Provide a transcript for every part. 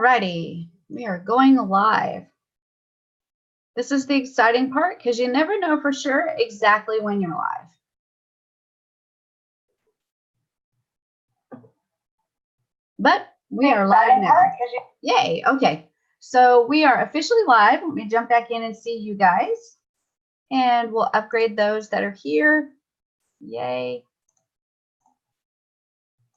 Alrighty, we are going live. This is the exciting part because you never know for sure exactly when you're live. But we are live now. Yay, okay. So we are officially live. Let me jump back in and see you guys. And we'll upgrade those that are here. Yay.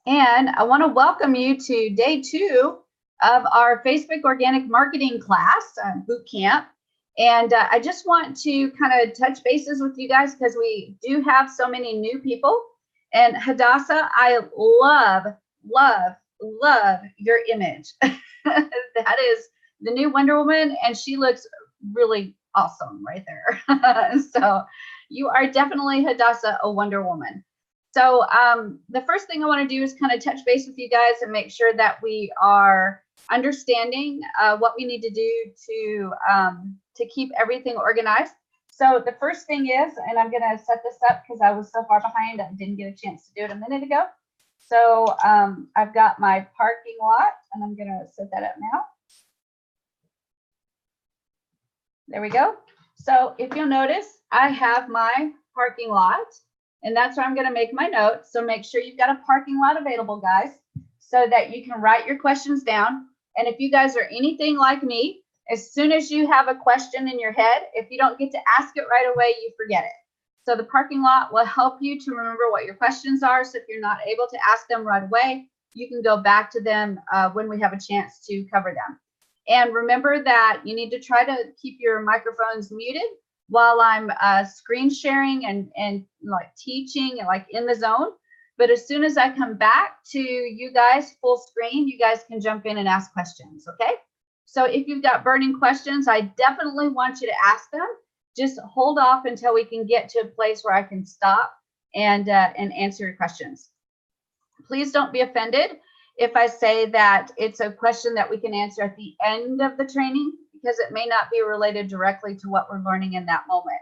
And I want to welcome you to day 2 of our Facebook organic marketing class boot camp. And I just want to kind of touch bases with you guys because we do have so many new people. And Hadassah, I love your image. That is the new Wonder Woman, and she looks really awesome right there. So you are definitely, Hadassah, a Wonder Woman. So the first thing I want to do is kind of touch base with you guys and make sure that we are understanding what we need to do to keep everything organized. So the first thing is, and I'm going to set this up because I was so far behind, I didn't get a chance to do it a minute ago. So I've got my parking lot, and I'm going to set that up now. There we go. So if you'll notice, I have my parking lot. And that's where I'm going to make my notes. So make sure you've got a parking lot available, guys, so that you can write your questions down. And if you guys are anything like me, as soon as you have a question in your head, if you don't get to ask it right away, you forget it. So the parking lot will help you to remember what your questions are. So if you're not able to ask them right away, you can go back to them when we have a chance to cover them. And remember that you need to try to keep your microphones muted while I'm screen sharing and like teaching and like in the zone. But as soon as I come back to you guys full screen, you guys can jump in and ask questions, okay? So if you've got burning questions, I definitely want you to ask them. Just hold off until we can get to a place where I can stop and answer your questions. Please don't be offended if I say that it's a question that we can answer at the end of the training, because it may not be related directly to what we're learning in that moment.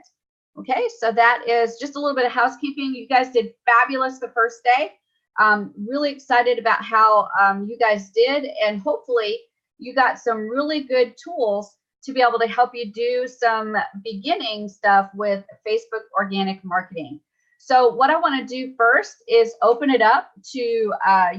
Okay, so that is just a little bit of housekeeping. You guys did fabulous the first day. Really excited about how you guys did, and hopefully you got some really good tools to be able to help you do some beginning stuff with Facebook organic marketing. So what I want to do first is open it up to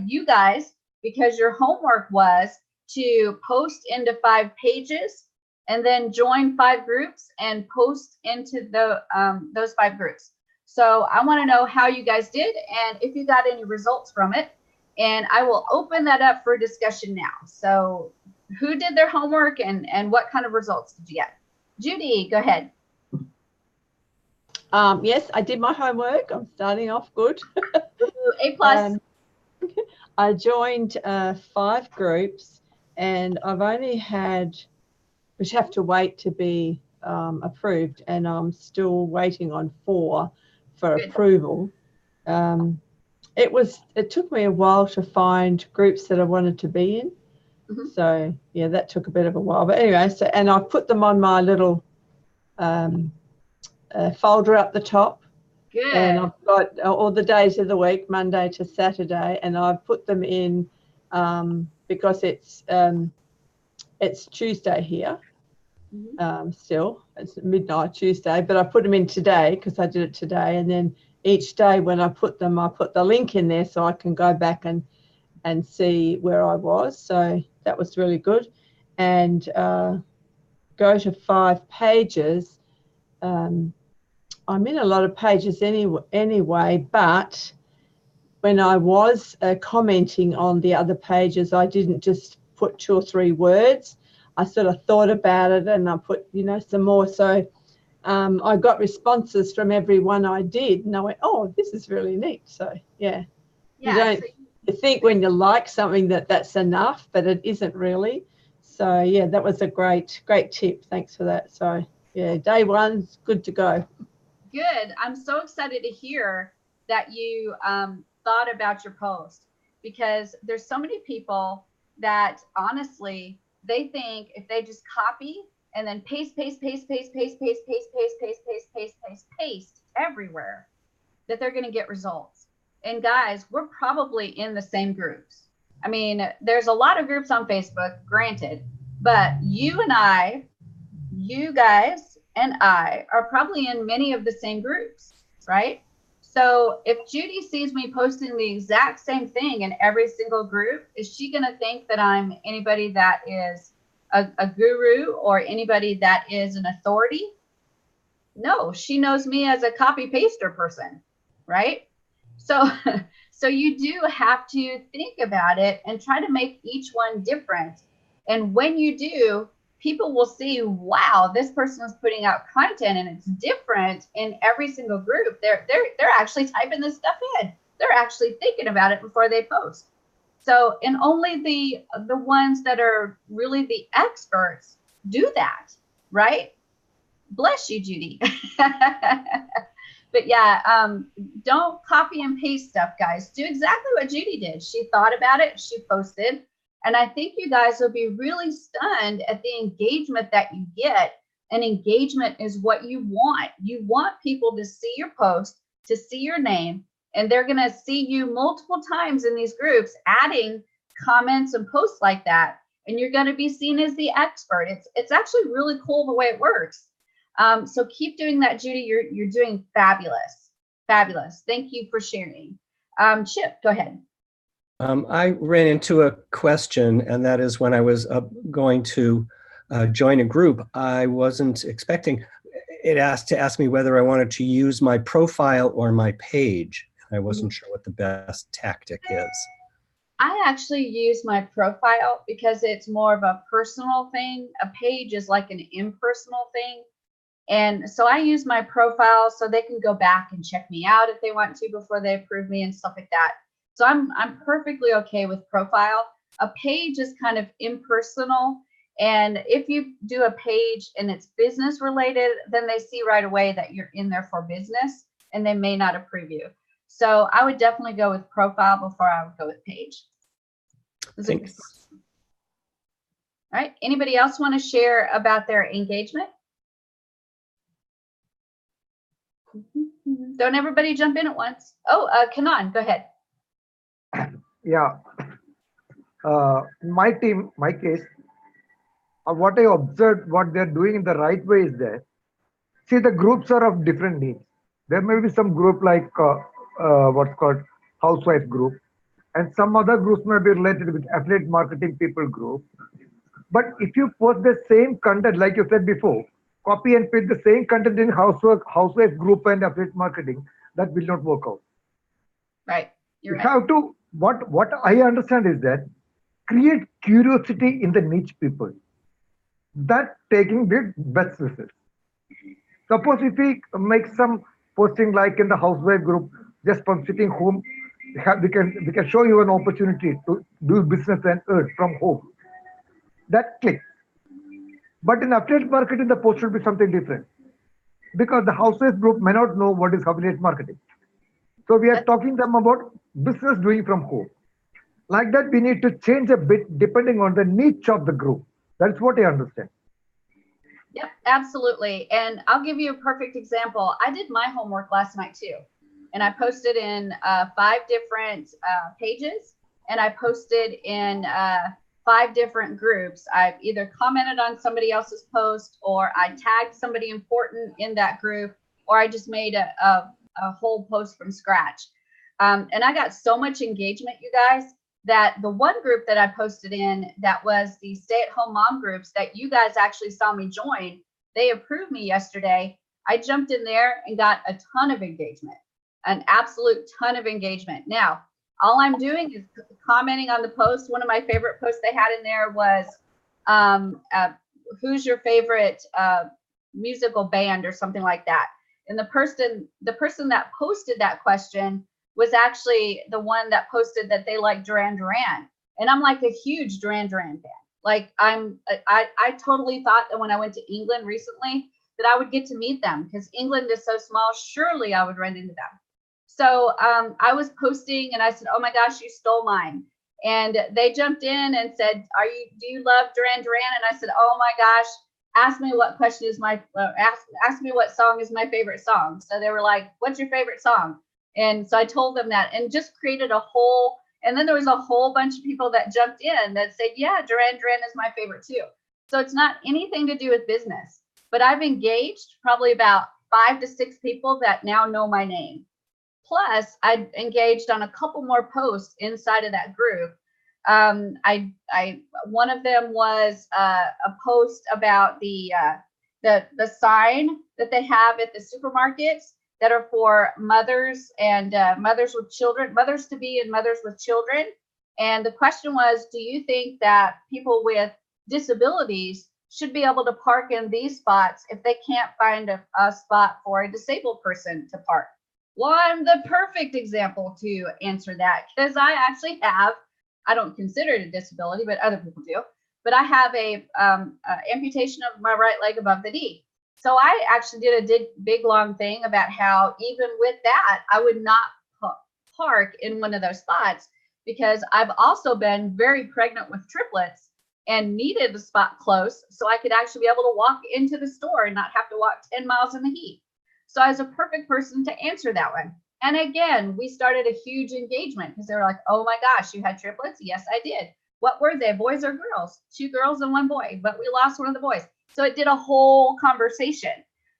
you guys, because your homework was to post into 5 pages and then join 5 groups and post into those 5 groups. So I want to know how you guys did and if you got any results from it. And I will open that up for discussion now. So who did their homework and what kind of results did you get? Judy, go ahead. Yes, I did my homework. I'm starting off good. A+. I joined 5 groups, and I've only had, which have to wait to be approved, and I'm still waiting on 4 for Good. approval. It took me a while to find groups that I wanted to be in. Mm-hmm. So yeah, that took a bit of a while. But anyway, and I put them on my little folder up the top. Good. And I've got all the days of the week, Monday to Saturday, and I've put them in because it's Tuesday here. Mm-hmm. Still, it's midnight Tuesday, but I put them in today because I did it today. And then each day when I put them, I put the link in there so I can go back and see where I was. So that was really good. And go to 5 pages. I'm in a lot of pages anyway, but when I was commenting on the other pages, I didn't just put 2 or 3 words. I sort of thought about it and I put, some more. So I got responses from every one I did, and I went, oh, this is really neat. So, yeah. You think when you like something that's enough, but it isn't really. So, yeah, that was a great tip. Thanks for that. So, yeah, day 1's good to go. Good. I'm so excited to hear that you thought about your post, because there's so many people that honestly, they think if they just copy and then paste everywhere, that they're going to get results. And guys, we're probably in the same groups. I mean, there's a lot of groups on Facebook, granted, but you guys and I are probably in many of the same groups, right? So if Judy sees me posting the exact same thing in every single group, is she going to think that I'm anybody that is a guru or anybody that is an authority? No, she knows me as a copy paster person, right? So so you do have to think about it and try to make each one different. And when you do, people will see, wow, this person is putting out content and it's different in every single group. They're actually typing this stuff in. They're actually thinking about it before they post. So, and only the ones that are really the experts do that, right? Bless you, Judy. But yeah, don't copy and paste stuff, guys. Do exactly what Judy did. She thought about it, she posted, and I think you guys will be really stunned at the engagement that you get. And engagement is what you want. You want people to see your post, to see your name, and they're going to see you multiple times in these groups adding comments and posts like that, and you're going to be seen as the expert. It's actually really cool the way it works. So keep doing that, Judy. You're doing fabulous. Fabulous. Thank you for sharing. Chip, go ahead. I ran into a question, and that is when I was going to join a group, I wasn't expecting it asked me whether I wanted to use my profile or my page. I wasn't sure what the best tactic is. I actually use my profile because it's more of a personal thing. A page is like an impersonal thing. And so I use my profile so they can go back and check me out if they want to before they approve me and stuff like that. So I'm perfectly okay with profile. A page is kind of impersonal. And if you do a page and it's business related, then they see right away that you're in there for business and they may not approve you. So I would definitely go with profile before I would go with page. Thanks. All right. Anybody else want to share about their engagement? Don't everybody jump in at once. Oh, Kanan, go ahead. Yeah. My team, my case, what I observed, what they're doing in the right way is that, see, the groups are of different needs. There may be some group like what's called housewife group, and some other groups may be related with affiliate marketing people group. But if you post the same content, like you said before, copy and paste the same content in housewife group and affiliate marketing, that will not work out. Right. You're You right. have to, what I understand is that create curiosity in the niche people. That taking the best results. Suppose if we make some posting like in the housewife group, just from sitting home, we can show you an opportunity to do business and earn from home. That clicks. But in affiliate marketing, the post should be something different, because the housewife group may not know what is affiliate marketing. So we are talking them about business doing from home. Like that, we need to change a bit depending on the niche of the group. That's what I understand. Yep, absolutely. And I'll give you a perfect example. I did my homework last night too. And I posted in 5 different pages, and I posted in 5 different groups. I've either commented on somebody else's post, or I tagged somebody important in that group, or I just made a whole post from scratch. And I got so much engagement, you guys, that the one group that I posted in, that was the stay-at-home mom groups that you guys actually saw me join, they approved me yesterday. I jumped in there and got a ton of engagement, an absolute ton of engagement. Now, all I'm doing is commenting on the post. One of my favorite posts they had in there was, who's your favorite musical band or something like that. And the person that posted that question was actually the one that posted that they like Duran Duran. And I'm like a huge Duran Duran fan. Like I totally thought that when I went to England recently that I would get to meet them, because England is so small, surely I would run into them. So I was posting and I said, oh my gosh, you stole mine. And they jumped in and said, do you love Duran Duran? And I said, oh my gosh, ask me what question is my, ask me what song is my favorite song. So they were like, what's your favorite song? And so I told them that, and just created a whole And then there was a whole bunch of people that jumped in that said, yeah, Duran Duran is my favorite too. So it's not anything to do with business, but I've engaged probably about 5 to 6 people that now know my name. Plus, I engaged on a couple more posts inside of that group. One of them was a post about the sign that they have at the supermarkets that are for mothers and mothers with children, mothers to be and mothers with children. And the question was, do you think that people with disabilities should be able to park in these spots if they can't find a spot for a disabled person to park? Well, I'm the perfect example to answer that because I actually have, I don't consider it a disability, but other people do, but I have a amputation of my right leg above the knee. So I actually did a big long thing about how even with that, I would not park in one of those spots because I've also been very pregnant with triplets and needed a spot close so I could actually be able to walk into the store and not have to walk 10 miles in the heat. So I was a perfect person to answer that one. And again, we started a huge engagement because they were like, oh my gosh, you had triplets? Yes, I did. What were they, boys or girls? 2 girls and 1 boy, but we lost one of the boys. So it did a whole conversation.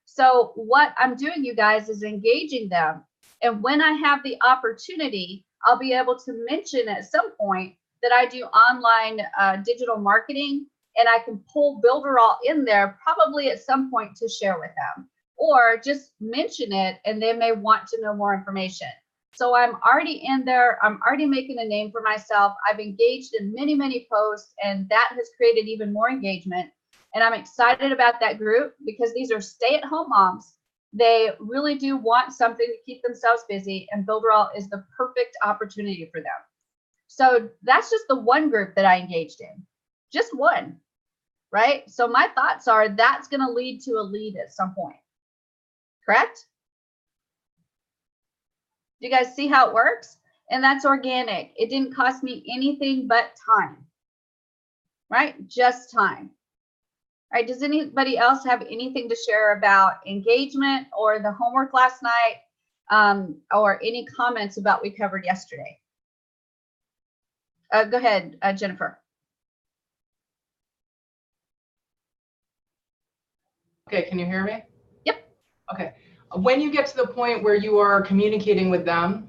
So what I'm doing, you guys, is engaging them. And when I have the opportunity, I'll be able to mention at some point that I do online digital marketing, and I can pull Builderall in there probably at some point to share with them, or just mention it and they may want to know more information. So I'm already in there. I'm already making a name for myself. I've engaged in many, many posts, and that has created even more engagement. And I'm excited about that group because these are stay-at-home moms. They really do want something to keep themselves busy, and Builderall is the perfect opportunity for them. So that's just the one group that I engaged in, just one, right? So my thoughts are that's going to lead to a lead at some point, correct? Do you guys see how it works? And that's organic. It didn't cost me anything but time, right? Just time. All right, does anybody else have anything to share about engagement or the homework last night, or any comments about what we covered yesterday? Go ahead, Jennifer. Okay, can you hear me? Yep. Okay. When you get to the point where you are communicating with them,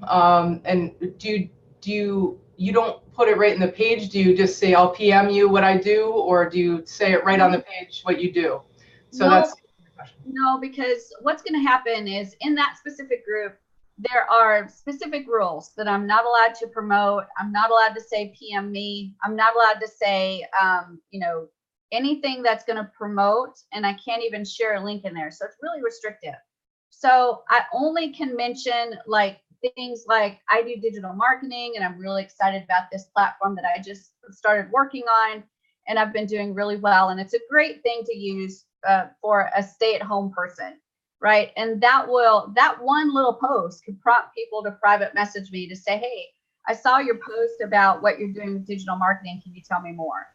and do you don't put it right in the page? Do you just say, I'll PM you what I do, or do you say it right on the page what you do? So no, that's the question. No, because what's going to happen is in that specific group, there are specific rules that I'm not allowed to promote. I'm not allowed to say PM me. I'm not allowed to say, anything that's going to promote, and I can't even share a link in there. So it's really restrictive. So I only can mention like things like I do digital marketing, and I'm really excited about this platform that I just started working on, and I've been doing really well. And it's a great thing to use for a stay-at-home person, right? And that one little post could prompt people to private message me to say, hey, I saw your post about what you're doing with digital marketing. Can you tell me more?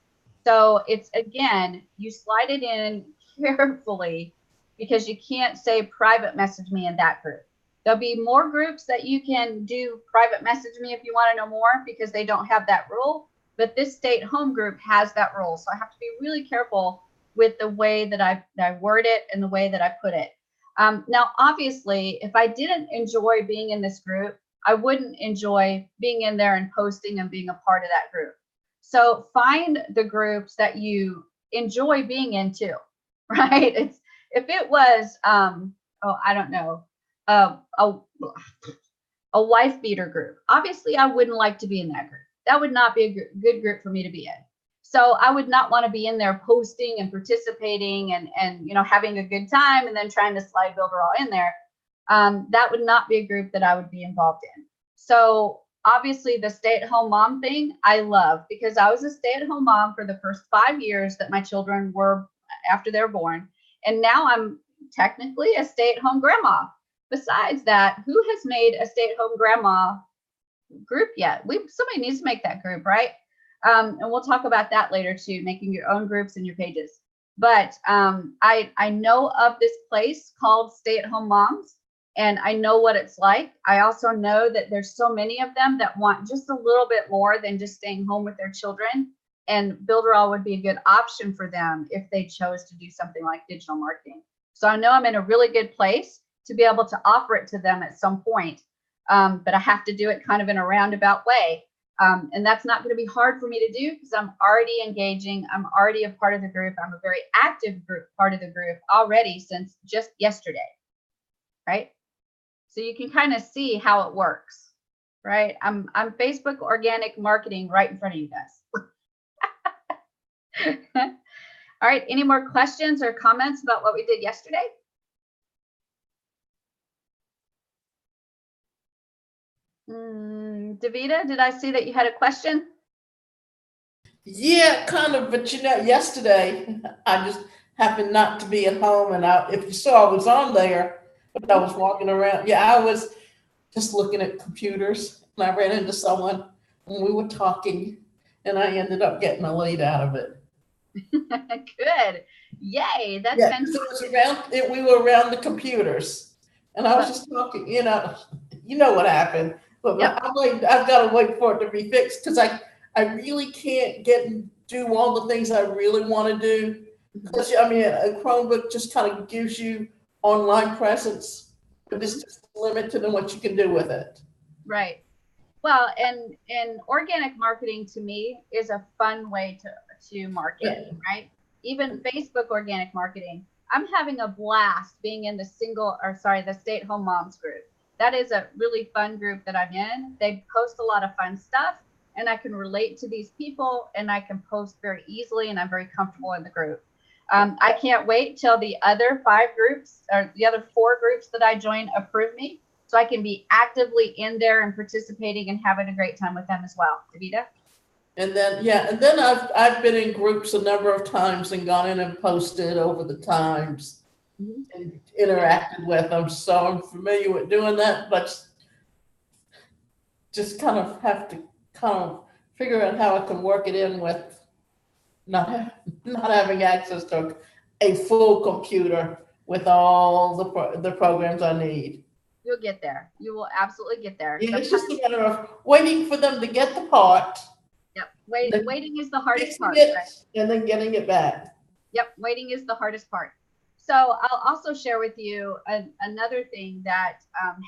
So it's, again, you slide it in carefully because you can't say private message me in that group. There'll be more groups that you can do private message me if you want to know more because they don't have that rule. But this stay-at-home group has that rule. So I have to be really careful with the way that I word it and the way that I put it. Now, obviously, if I didn't enjoy being in this group, I wouldn't enjoy being in there and posting and being a part of that group. So find the groups that you enjoy being in too, right? If it was, I don't know, a wife beater group, obviously I wouldn't like to be in that group. That would not be a good group for me to be in. So I would not want to be in there posting and participating and having a good time and then trying to slide Builderall in there. That would not be a group that I would be involved in. So obviously the stay-at-home mom thing I love because I was a stay-at-home mom for the first 5 years that my children were after they're born. And now I'm technically a stay-at-home grandma. Besides that, who has made a stay-at-home grandma group yet? Somebody needs to make that group, right? And we'll talk about that later too, making your own groups and your pages. But I know of this place called Stay at Home Moms, and I know what it's like. I also know that there's so many of them that want just a little bit more than just staying home with their children. And Builderall would be a good option for them if they chose to do something like digital marketing. So I know I'm in a really good place to be able to offer it to them at some point, but I have to do it kind of in a roundabout way. And that's not going to be hard for me to do because I'm already engaging. I'm already a part of the group. I'm a very active part of the group already since just yesterday, right? So you can kind of see how it works, right? I'm Facebook organic marketing right in front of you guys. All right, any more questions or comments about what we did yesterday? Davida, did I see that you had a question? Yeah, kind of, but yesterday I just happened not to be at home, and if you saw, I was on there, but I was walking around. Yeah, I was just looking at computers, and I ran into someone, and we were talking, and I ended up getting a lead out of it. Good, yay! That's fantastic. We were around the computers, and I was just talking. You know what happened, but yep. I've got to wait for it to be fixed because I really can't do all the things I really want to do. Because I mean, a Chromebook just kind of gives you online presence, but it's just limited in what you can do with it. Right. Well, and organic marketing to me is a fun way to market, right? Even Facebook organic marketing. I'm having a blast being in the stay-at-home moms group. That is a really fun group that I'm in. They post a lot of fun stuff, and I can relate to these people, and I can post very easily, and I'm very comfortable in the group. I can't wait till the other 5 groups or the other 4 groups that I join approve me, so I can be actively in there and participating and having a great time with them as well. Davida? And then I've been in groups a number of times and gone in and posted over the times and interacted with them. So I'm familiar with doing that, but just kind of have to figure out how I can work it in with not having access to a full computer with all the programs I need. You'll get there. You will absolutely get there. Yeah, it's just a matter of waiting for them to get the part. Yep. Waiting is the hardest part. Right? And then getting it back. Yep. Waiting is the hardest part. So I'll also share with you another thing that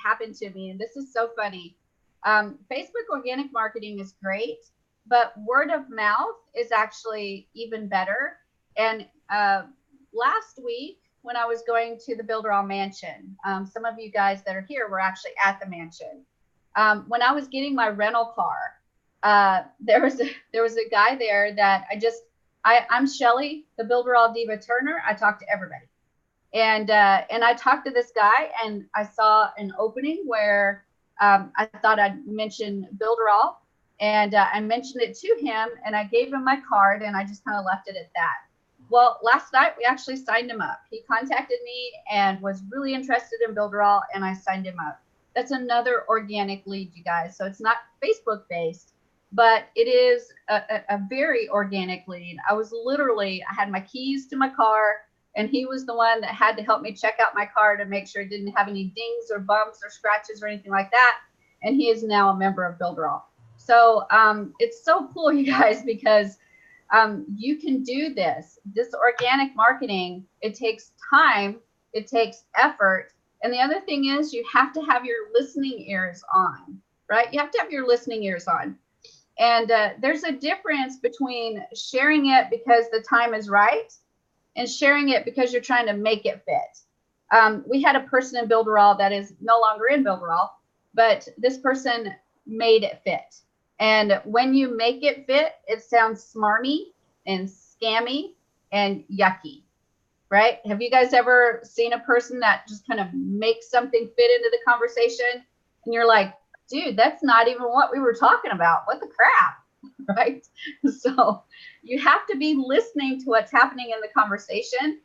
happened to me. And this is so funny. Facebook organic marketing is great, but word of mouth is actually even better. And last week, when I was going to the Builderall mansion, some of you guys that are here were actually at the mansion. When I was getting my rental car, there was a guy there that I'm Shelly, the Builderall Diva Turner. I talk to everybody, and I talked to this guy, and I saw an opening where I thought I'd mention Builderall, and I mentioned it to him, and I gave him my card, and I just kind of left it at that. Well, last night we actually signed him up. He contacted me and was really interested in Builderall, and I signed him up. That's another organic lead, you guys. So it's not Facebook based, but it is a very organic lead. I had my keys to my car, and he was the one that had to help me check out my car to make sure it didn't have any dings or bumps or scratches or anything like that. And he is now a member of Builderall. So it's so cool, you guys, because you can do this organic marketing. It takes time, it takes effort. And the other thing is you have to have your listening ears on, right? You have to have your listening ears on. And there's a difference between sharing it because the time is right and sharing it because you're trying to make it fit. We had a person in Builderall that is no longer in Builderall, but this person made it fit. And when you make it fit, it sounds smarmy and scammy and yucky, right? Have you guys ever seen a person that just kind of makes something fit into the conversation? And you're like, dude, that's not even what we were talking about. What the crap, right? So you have to be listening to what's happening in the conversation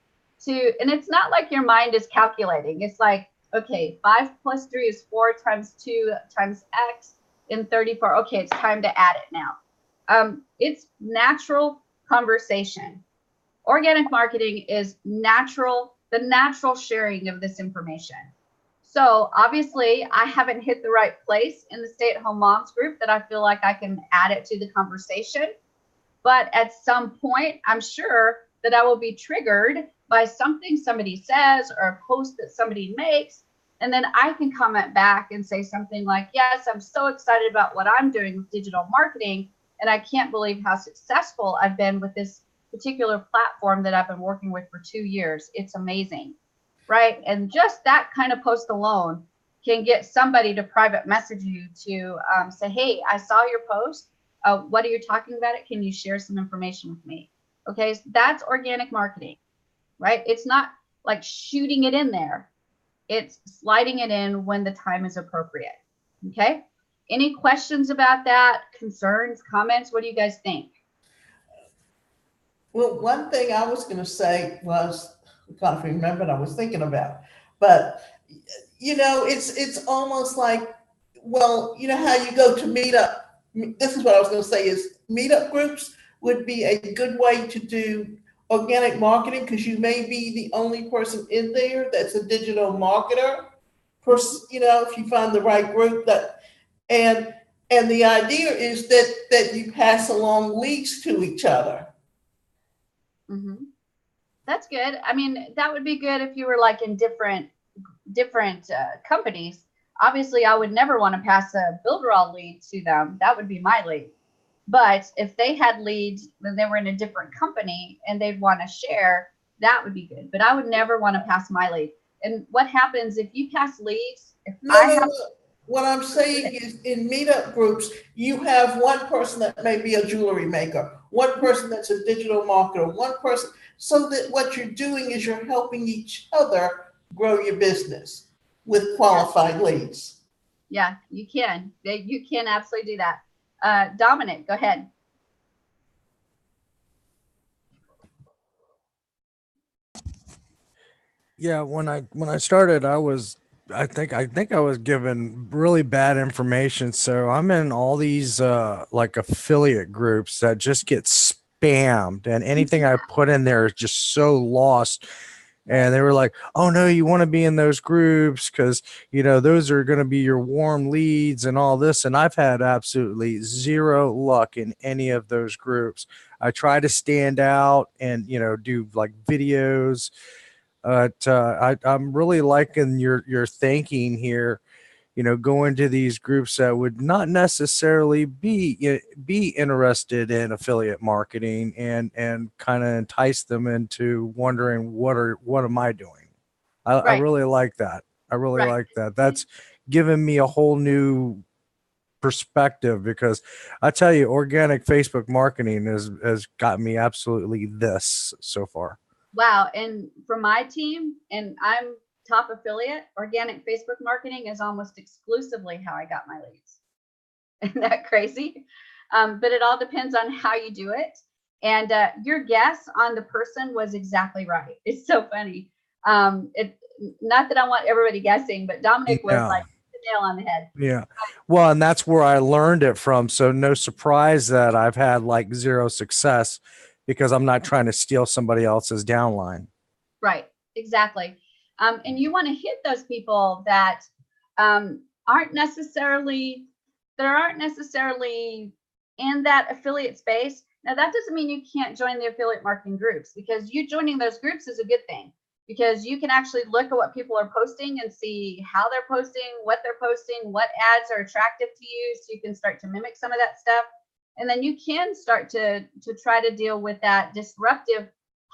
and it's not like your mind is calculating. It's like, okay, 5 + 3 is 4 × 2 × X in 34. Okay, it's time to add it now. It's natural conversation. Organic marketing is the natural sharing of this information. So obviously I haven't hit the right place in the stay-at-home moms group that I feel like I can add it to the conversation. But at some point, I'm sure that I will be triggered by something somebody says or a post that somebody makes. And then I can comment back and say something like, yes, I'm so excited about what I'm doing with digital marketing. And I can't believe how successful I've been with this particular platform that I've been working with for 2 years. It's amazing, right? And just that kind of post alone can get somebody to private message you to say, hey, I saw your post. What are you talking about it? Can you share some information with me? Okay, so that's organic marketing, right? It's not like shooting it in there. It's sliding it in when the time is appropriate. Okay. Any questions about that? Concerns, comments? What do you guys think? Well, one thing I was going to say was, I can't remember what I was thinking about, but it's almost like, well, you know how you go to meetup. This is what I was going to say is meetup groups would be a good way to do organic marketing because you may be the only person in there that's a digital marketer. If you find the right group and the idea is that you pass along leads to each other. Mm-hmm. That's good. I mean, that would be good if you were like in different companies. Obviously, I would never want to pass a Builderall lead to them. That would be my lead. But if they had leads, then they were in a different company and they'd want to share, that would be good. But I would never want to pass my lead. And what happens if you pass leads? No. What I'm saying is in meetup groups, you have one person that may be a jewelry maker, one person that's a digital marketer, one person, so that what you're doing is you're helping each other grow your business with qualified leads. Yeah, you can. You can absolutely do that. Dominic, go ahead. Yeah, when I started, I think I was given really bad information. So I'm in all these like affiliate groups that just get spammed, and anything I put in there is just so lost. And they were like, "Oh no, you want to be in those groups because those are going to be your warm leads and all this." And I've had absolutely zero luck in any of those groups. I try to stand out and do like videos. I'm really liking your thinking here. Go into these groups that would not necessarily be interested in affiliate marketing and kind of entice them into wondering what am I doing. I Right. really like that. I really Right. like that. That's given me a whole new perspective because I tell you, organic Facebook marketing has got me absolutely this so far. Wow. And for my team, and I'm top affiliate, organic Facebook marketing is almost exclusively how I got my leads. Isn't that crazy? But it all depends on how you do it. And your guess on the person was exactly right. It's so funny. Not that I want everybody guessing, but Dominic was like the nail on the head. Yeah. Well, and that's where I learned it from. So no surprise that I've had like zero success because I'm not trying to steal somebody else's downline. Right. Exactly. And you want to hit those people that aren't necessarily in that affiliate space. Now, that doesn't mean you can't join the affiliate marketing groups, because you joining those groups is a good thing, because you can actually look at what people are posting and see how they're posting, what they're posting, what ads are attractive to you. So you can start to mimic some of that stuff. And then you can start to try to deal with that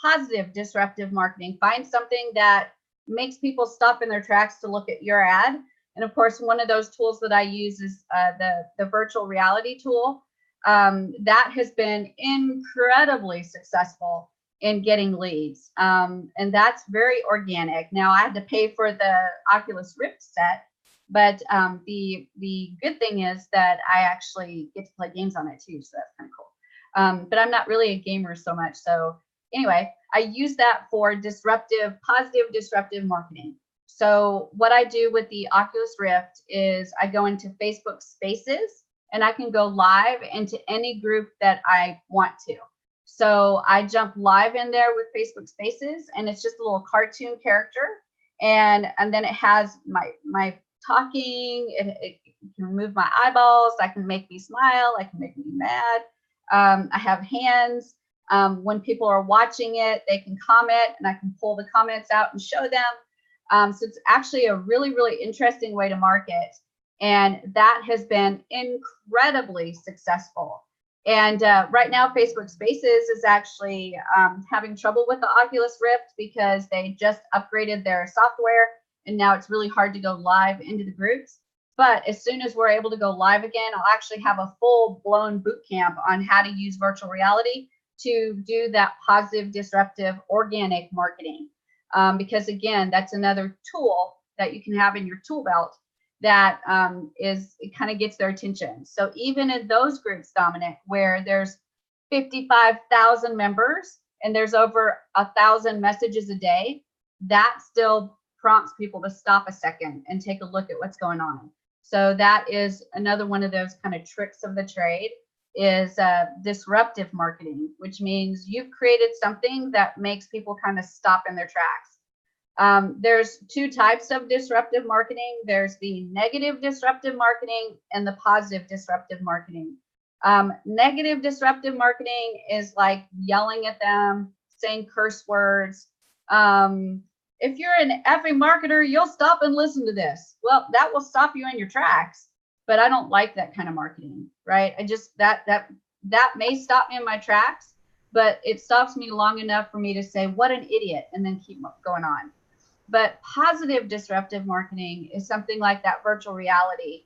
positive disruptive marketing. Find something that makes people stop in their tracks to look at your ad. And of course, one of those tools that I use is the virtual reality tool. That has been incredibly successful in getting leads. And that's very organic. Now, I had to pay for the Oculus Rift set, but the good thing is that I actually get to play games on it too. So that's kind of cool. But I'm not really a gamer so much. So anyway, I use that for positive disruptive marketing. So what I do with the Oculus Rift is I go into Facebook Spaces and I can go live into any group that I want to. So I jump live in there with Facebook Spaces, and it's just a little cartoon character. and then it has my talking. It can remove my eyeballs. I can make me smile. I can make me mad. I have hands. When people are watching it, they can comment, and I can pull the comments out and show them. So it's actually a really, really interesting way to market. And that has been incredibly successful. And right now, Facebook Spaces is actually having trouble with the Oculus Rift because they just upgraded their software, and now it's really hard to go live into the groups. But as soon as we're able to go live again, I'll actually have a full-blown boot camp on how to use virtual reality to do that positive, disruptive, organic marketing. Because again, that's another tool that you can have in your tool belt that it kind of gets their attention. So even in those groups, Dominic, where there's 55,000 members and there's over 1,000 messages a day, that still prompts people to stop a second and take a look at what's going on. So that is another one of those kind of tricks of the trade, is disruptive marketing, which means you've created something that makes people kind of stop in their tracks. There's two types of disruptive marketing. There's the negative disruptive marketing and the positive disruptive marketing. Negative disruptive marketing is like yelling at them, saying curse words. If you're an effing marketer, you'll stop and listen to this. Well, that will stop you in your tracks, but I don't like that kind of marketing, right? I just, that may stop me in my tracks, but it stops me long enough for me to say, what an idiot, and then keep going on. But positive disruptive marketing is something like that virtual reality.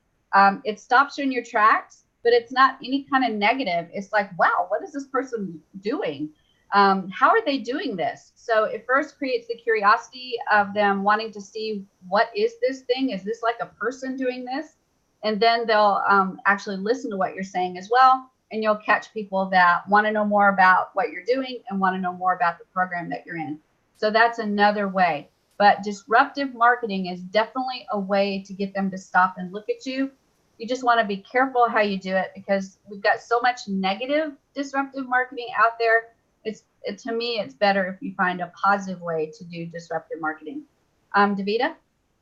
It stops you in your tracks, but it's not any kind of negative. It's like, wow, what is this person doing? How are they doing this? So it first creates the curiosity of them wanting to see, what is this thing? Is this like a person doing this? And then they'll actually listen to what you're saying as well. And you'll catch people that want to know more about what you're doing and want to know more about the program that you're in. So that's another way. But disruptive marketing is definitely a way to get them to stop and look at you. You just want to be careful how you do it, because we've got so much negative disruptive marketing out there. To me, it's better if you find a positive way to do disruptive marketing. Davida?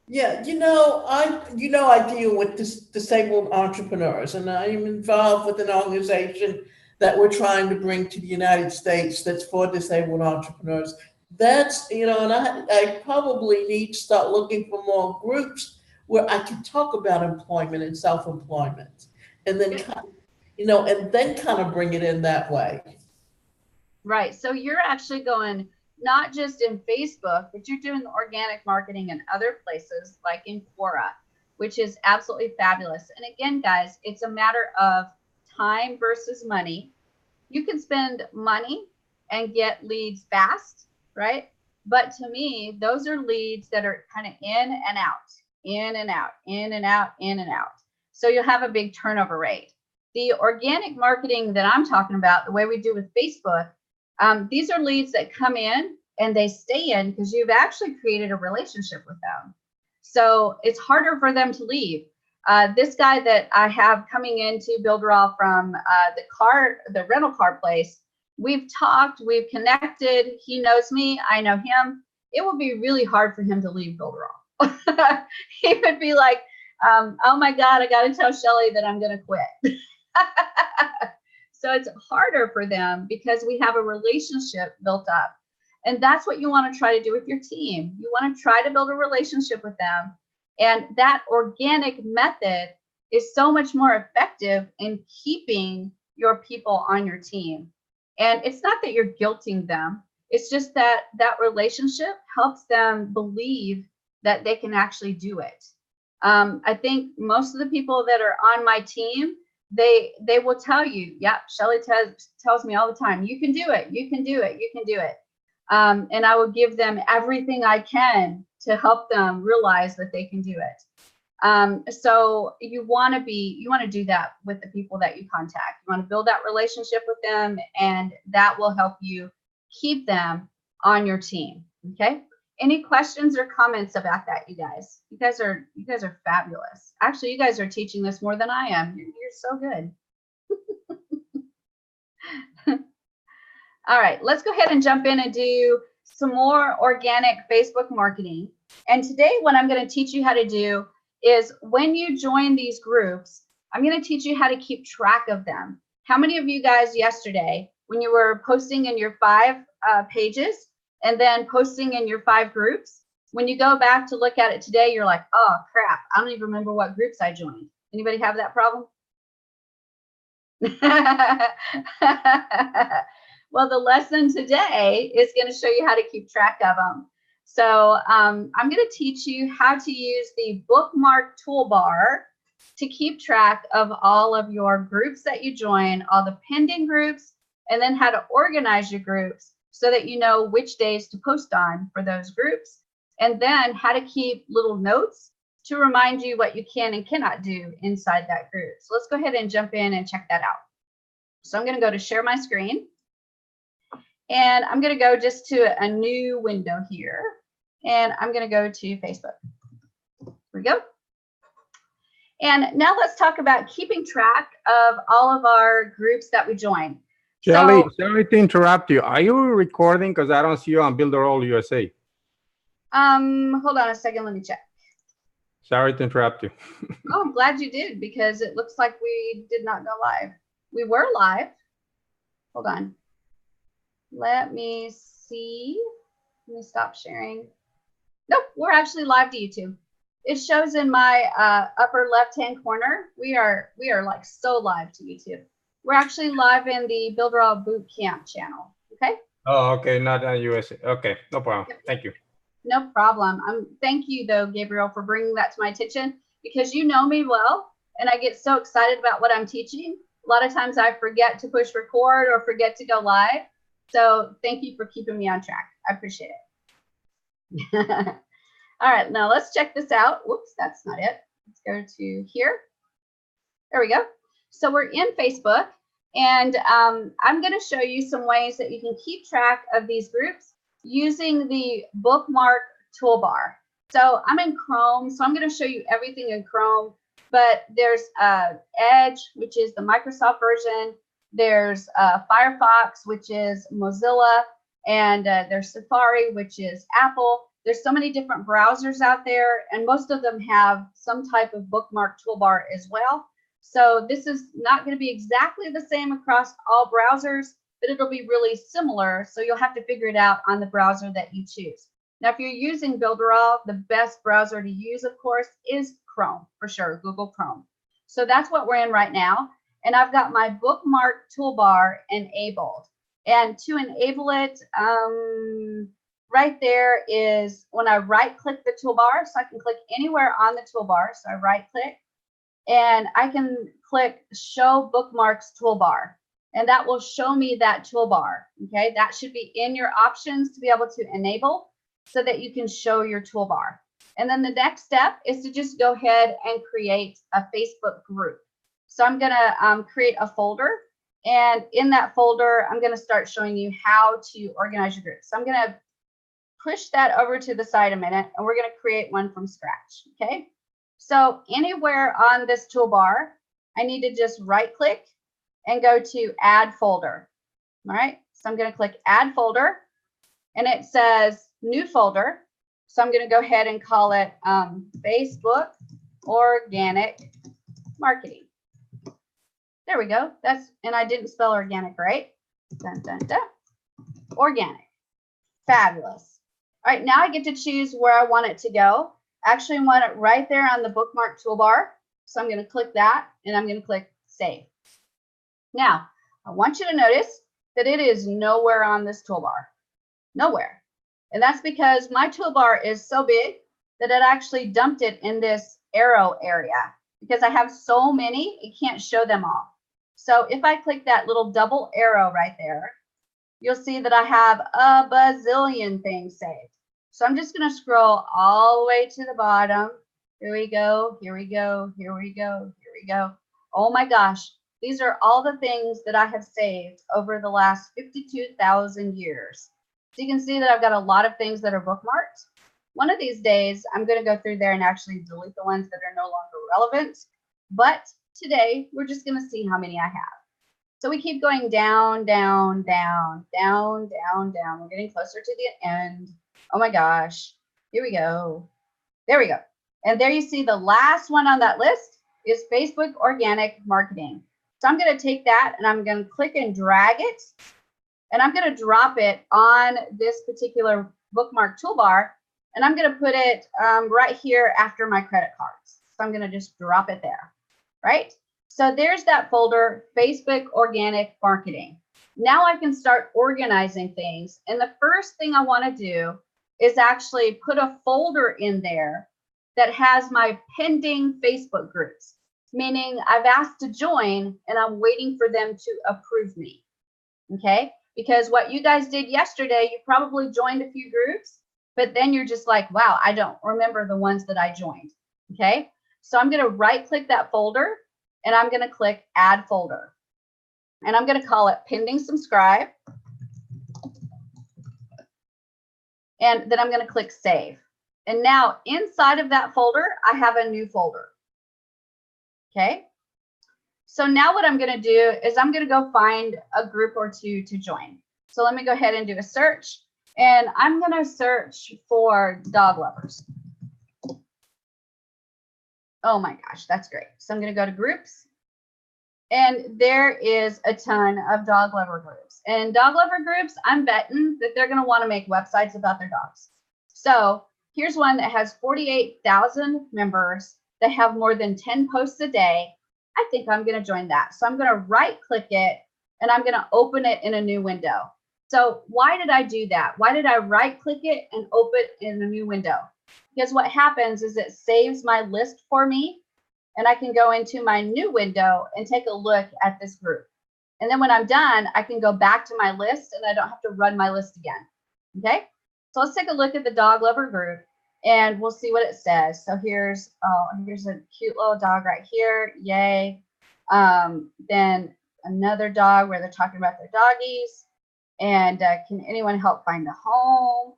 Yeah, I deal with disabled entrepreneurs, and I'm involved with an organization that we're trying to bring to the United States that's for disabled entrepreneurs. That's, and I probably need to start looking for more groups where I can talk about employment and self-employment, and then, kind of bring it in that way. Right. So you're actually going not just in Facebook, but you're doing organic marketing in other places like in Quora, which is absolutely fabulous. And again, guys, it's a matter of time versus money. You can spend money and get leads fast, right? But to me, those are leads that are kind of in and out, in and out, in and out, in and out. So you'll have a big turnover rate. The organic marketing that I'm talking about, the way we do with Facebook, these are leads that come in and they stay in because you've actually created a relationship with them. So it's harder for them to leave. This guy that I have coming into Builderall from the rental car place, we've talked, we've connected. He knows me, I know him. It would be really hard for him to leave Builderall. He would be like, oh my God, I got to tell Shelly that I'm going to quit. So it's harder for them because we have a relationship built up. And that's what you want to try to do with your team. You want to try to build a relationship with them. And that organic method is so much more effective in keeping your people on your team. And it's not that you're guilting them. It's just that that relationship helps them believe that they can actually do it. I think most of the people that are on my team, they will tell you, yeah, Shelly tells me all the time, you can do it, you can do it, you can do it. And I will give them everything I can to help them realize that they can do it. So you want to do that with the people that you contact. You want to build that relationship with them, and that will help you keep them on your team. Okay. Any questions or comments about that, you guys? You guys are fabulous. Actually, you guys are teaching this more than I am. You're so good. All right, let's go ahead and jump in and do some more organic Facebook marketing. And today what I'm going to teach you how to do is when you join these groups, I'm going to teach you how to keep track of them. How many of you guys yesterday, when you were posting in your 5 pages and then posting in your 5 groups, when you go back to look at it today, you're like, oh crap, I don't even remember what groups I joined. Anybody have that problem? Well, the lesson today is going to show you how to keep track of them. So I'm going to teach you how to use the bookmark toolbar to keep track of all of your groups that you join, all the pending groups, and then how to organize your groups so that you know which days to post on for those groups, and then how to keep little notes to remind you what you can and cannot do inside that group. So let's go ahead and jump in and check that out. So I'm going to go to share my screen, and I'm going to go just to a new window here, and I'm going to go to Facebook. Here we go. And now let's talk about keeping track of all of our groups that we join. Shelly, So, sorry to interrupt you. Are you recording? Because I don't see you on Builderall USA. hold on a second, let me check. Sorry to interrupt you. Oh, I'm glad you did, because it looks like we did not go live. We were live. Hold on. Let me see. Let me stop sharing. Nope, we're actually live to YouTube. It shows in my upper left-hand corner. We are like so live to YouTube. We're actually live in the Builderall Boot Camp channel. Okay. Oh, okay, not on USA. Okay, no problem. Yep. Thank you. No problem. Thank you though, Gabriel, for bringing that to my attention, because you know me well, and I get so excited about what I'm teaching. A lot of times I forget to push record or forget to go live. So thank you for keeping me on track. I appreciate it. All right, now let's check this out. Whoops, that's not it. Let's go to here. There we go. So we're in Facebook, and I'm going to show you some ways that you can keep track of these groups using the bookmark toolbar. So I'm in Chrome, so I'm going to show you everything in Chrome, but there's Edge, which is the Microsoft version. There's Firefox, which is Mozilla, and there's Safari, which is Apple. There's so many different browsers out there, and most of them have some type of bookmark toolbar as well. So this is not going to be exactly the same across all browsers, but it'll be really similar. So you'll have to figure it out on the browser that you choose. Now, if you're using Builderall, the best browser to use, of course, is Chrome, for sure, Google Chrome. So that's what we're in right now. And I've got my bookmark toolbar enabled. And to enable it, right there is when I right click the toolbar, so I can click anywhere on the toolbar. So I right click and I can click show bookmarks toolbar, and that will show me that toolbar. Okay, that should be in your options to be able to enable so that you can show your toolbar. And then the next step is to just go ahead and create a Facebook group. So I'm going to create a folder, and in that folder, I'm going to start showing you how to organize your group. So I'm going to push that over to the side a minute, and we're going to create one from scratch. Okay. So anywhere on this toolbar, I need to just right click and go to add folder. All right. So I'm going to click add folder, and it says new folder. So I'm going to go ahead and call it Facebook Organic Marketing. There we go. And I didn't spell organic right. Dun, dun, dun. Organic. Fabulous. All right, now I get to choose where I want it to go. Actually, I want it right there on the bookmark toolbar. So I'm going to click that, and I'm going to click save. Now, I want you to notice that it is nowhere on this toolbar. Nowhere. And that's because my toolbar is so big that it actually dumped it in this arrow area. Because I have so many, it can't show them all. So if I click that little double arrow right there, you'll see that I have a bazillion things saved. So I'm just going to scroll all the way to the bottom. Here we go. Here we go. Here we go. Here we go. Oh my gosh. These are all the things that I have saved over the last 52,000 years. So you can see that I've got a lot of things that are bookmarked. One of these days, I'm going to go through there and actually delete the ones that are no longer relevant. But today, we're just going to see how many I have. So we keep going down, down, down, down, down, down. We're getting closer to the end. Oh my gosh. Here we go. There we go. And there you see the last one on that list is Facebook organic marketing. So I'm going to take that and I'm going to click and drag it. And I'm going to drop it on this particular bookmark toolbar. And I'm going to put it right here after my credit cards. So I'm going to just drop it there, right? So there's that folder, Facebook Organic Marketing. Now I can start organizing things. And the first thing I want to do is actually put a folder in there that has my pending Facebook groups, meaning I've asked to join and I'm waiting for them to approve me, okay? Because what you guys did yesterday, you probably joined a few groups, but then you're just like, wow, I don't remember the ones that I joined, okay? So I'm gonna right-click that folder and I'm gonna click Add Folder. And I'm gonna call it Pending Subscribe. And then I'm gonna click Save. And now inside of that folder, I have a new folder, okay? So now what I'm gonna do is I'm gonna go find a group or two to join. So let me go ahead and do a search. And I'm gonna search for dog lovers. Oh my gosh, that's great. So I'm gonna go to groups. And there is a ton of dog lover groups. And dog lover groups, I'm betting that they're gonna wanna make websites about their dogs. So here's one that has 48,000 members that have more than 10 posts a day. I think I'm gonna join that. So I'm gonna right click it and I'm gonna open it in a new window. So why did I do that? Why did I right click it and open it in a new window? Because what happens is it saves my list for me and I can go into my new window and take a look at this group. And then when I'm done, I can go back to my list and I don't have to run my list again, okay? So let's take a look at the dog lover group and we'll see what it says. So here's a cute little dog right here, yay. Then another dog where they're talking about their doggies. And can anyone help find a home?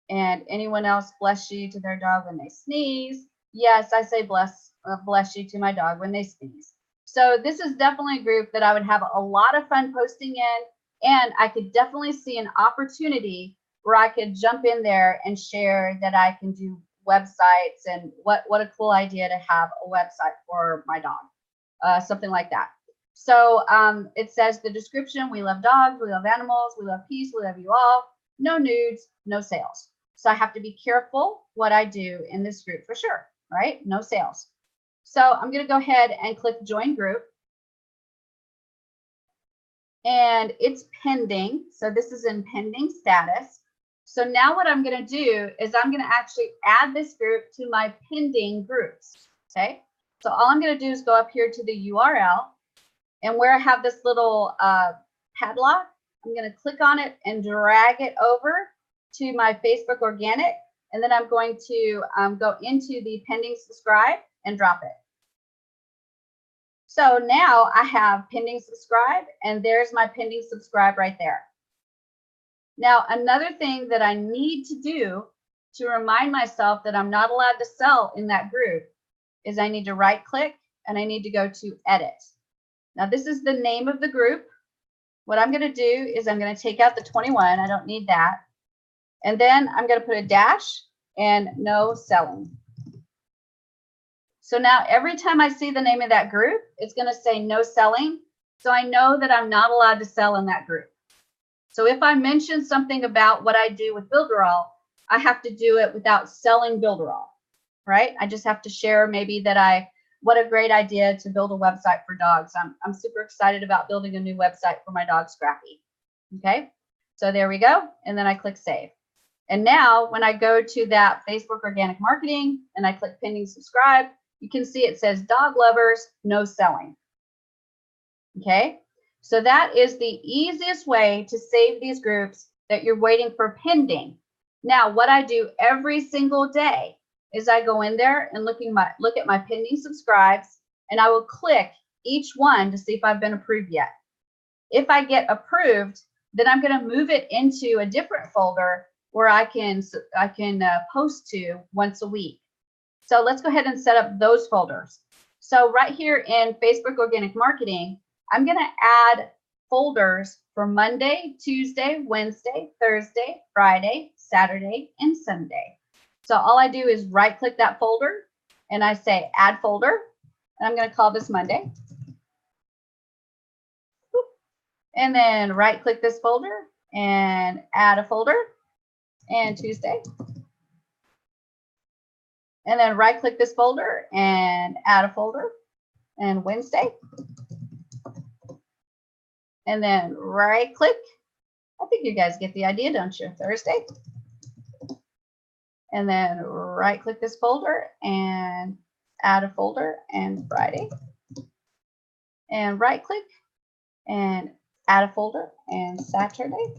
And anyone else bless you to their dog when they sneeze? Yes, I say bless you to my dog when they sneeze. So this is definitely a group that I would have a lot of fun posting in, and I could definitely see an opportunity where I could jump in there and share that I can do websites, and what a cool idea to have a website for my dog, something like that. So it says the description, we love dogs, we love animals, we love peace, we love you all, no nudes, no sales. So I have to be careful what I do in this group for sure, right? No sales. So I'm gonna go ahead and click join group. And it's pending, so this is in pending status. So now what I'm gonna do is I'm gonna actually add this group to my pending groups, okay? So all I'm gonna do is go up here to the URL, and where I have this little padlock, I'm gonna click on it and drag it over to my Facebook Organic, and then I'm going to go into the pending subscribe and drop it. So now I have pending subscribe, and there's my pending subscribe right there. Now, another thing that I need to do to remind myself that I'm not allowed to sell in that group is I need to right click and I need to go to edit. Now, this is the name of the group. What I'm going to do is I'm going to take out the 21. I don't need that. And then I'm going to put a dash and no selling. So now every time I see the name of that group, it's going to say no selling. So I know that I'm not allowed to sell in that group. So if I mention something about what I do with Builderall, I have to do it without selling Builderall, right? I just have to share maybe that what a great idea to build a website for dogs. I'm super excited about building a new website for my dog Scrappy. Okay, so there we go. And then I click save. And now when I go to that Facebook Organic Marketing and I click pending subscribe, you can see it says dog lovers, no selling. Okay, so that is the easiest way to save these groups that you're waiting for pending. Now, what I do every single day is I go in there and look at my pending subscribes, and I will click each one to see if I've been approved yet. If I get approved, then I'm going to move it into a different folder where I can post to once a week. So let's go ahead and set up those folders. So right here in Facebook Organic Marketing, I'm going to add folders for Monday, Tuesday, Wednesday, Thursday, Friday, Saturday, and Sunday. So all I do is right click that folder and I say add folder. And I'm going to call this Monday. And then right click this folder and add a folder and Tuesday. And then right click this folder and add a folder and Wednesday. And then right click. I think you guys get the idea, don't you? Thursday. And then right click this folder and add a folder and Friday. And right click and add a folder and Saturday.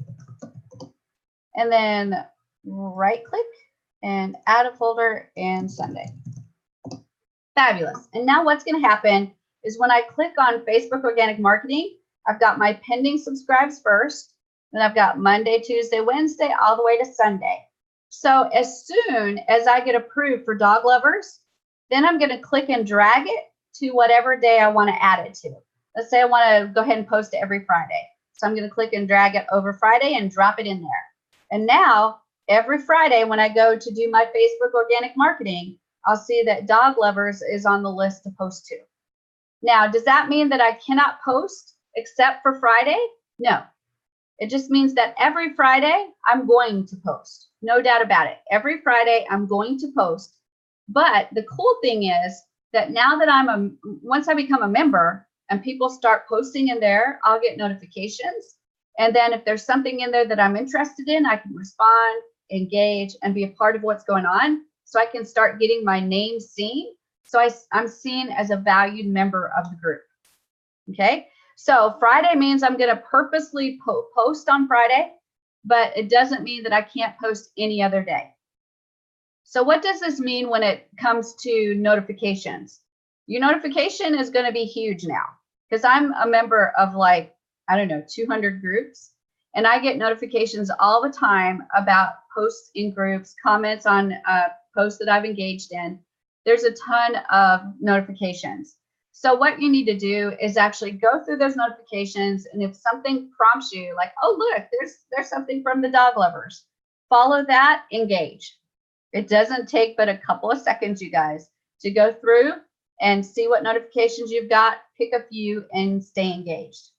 And then right click and add a folder and Sunday. Fabulous. And now what's going to happen is when I click on Facebook Organic Marketing, I've got my pending subscribes first, then I've got Monday, Tuesday, Wednesday, all the way to Sunday. So as soon as I get approved for dog lovers, then I'm going to click and drag it to whatever day I want to add it to. Let's say I want to go ahead and post it every Friday. So I'm going to click and drag it over Friday and drop it in there. And now every Friday when I go to do my Facebook Organic Marketing, I'll see that dog lovers is on the list to post to. Now, does that mean that I cannot post except for Friday? No. It just means that every Friday I'm going to post. No doubt about it. Every Friday I'm going to post. But the cool thing is that now that once I become a member and people start posting in there, I'll get notifications. And then if there's something in there that I'm interested in, I can respond, engage, and be a part of what's going on. So I can start getting my name seen. So I'm seen as a valued member of the group. Okay. So Friday means I'm going to purposely post on Friday, but it doesn't mean that I can't post any other day. So what does this mean when it comes to notifications? Your notification is going to be huge now because I'm a member of like, I don't know, 200 groups, and I get notifications all the time about posts in groups, comments on posts that I've engaged in. There's a ton of notifications. So what you need to do is actually go through those notifications, and if something prompts you like, oh, look, there's something from the dog lovers, follow that, engage. It doesn't take but a couple of seconds, you guys, to go through and see what notifications you've got, pick a few, and stay engaged.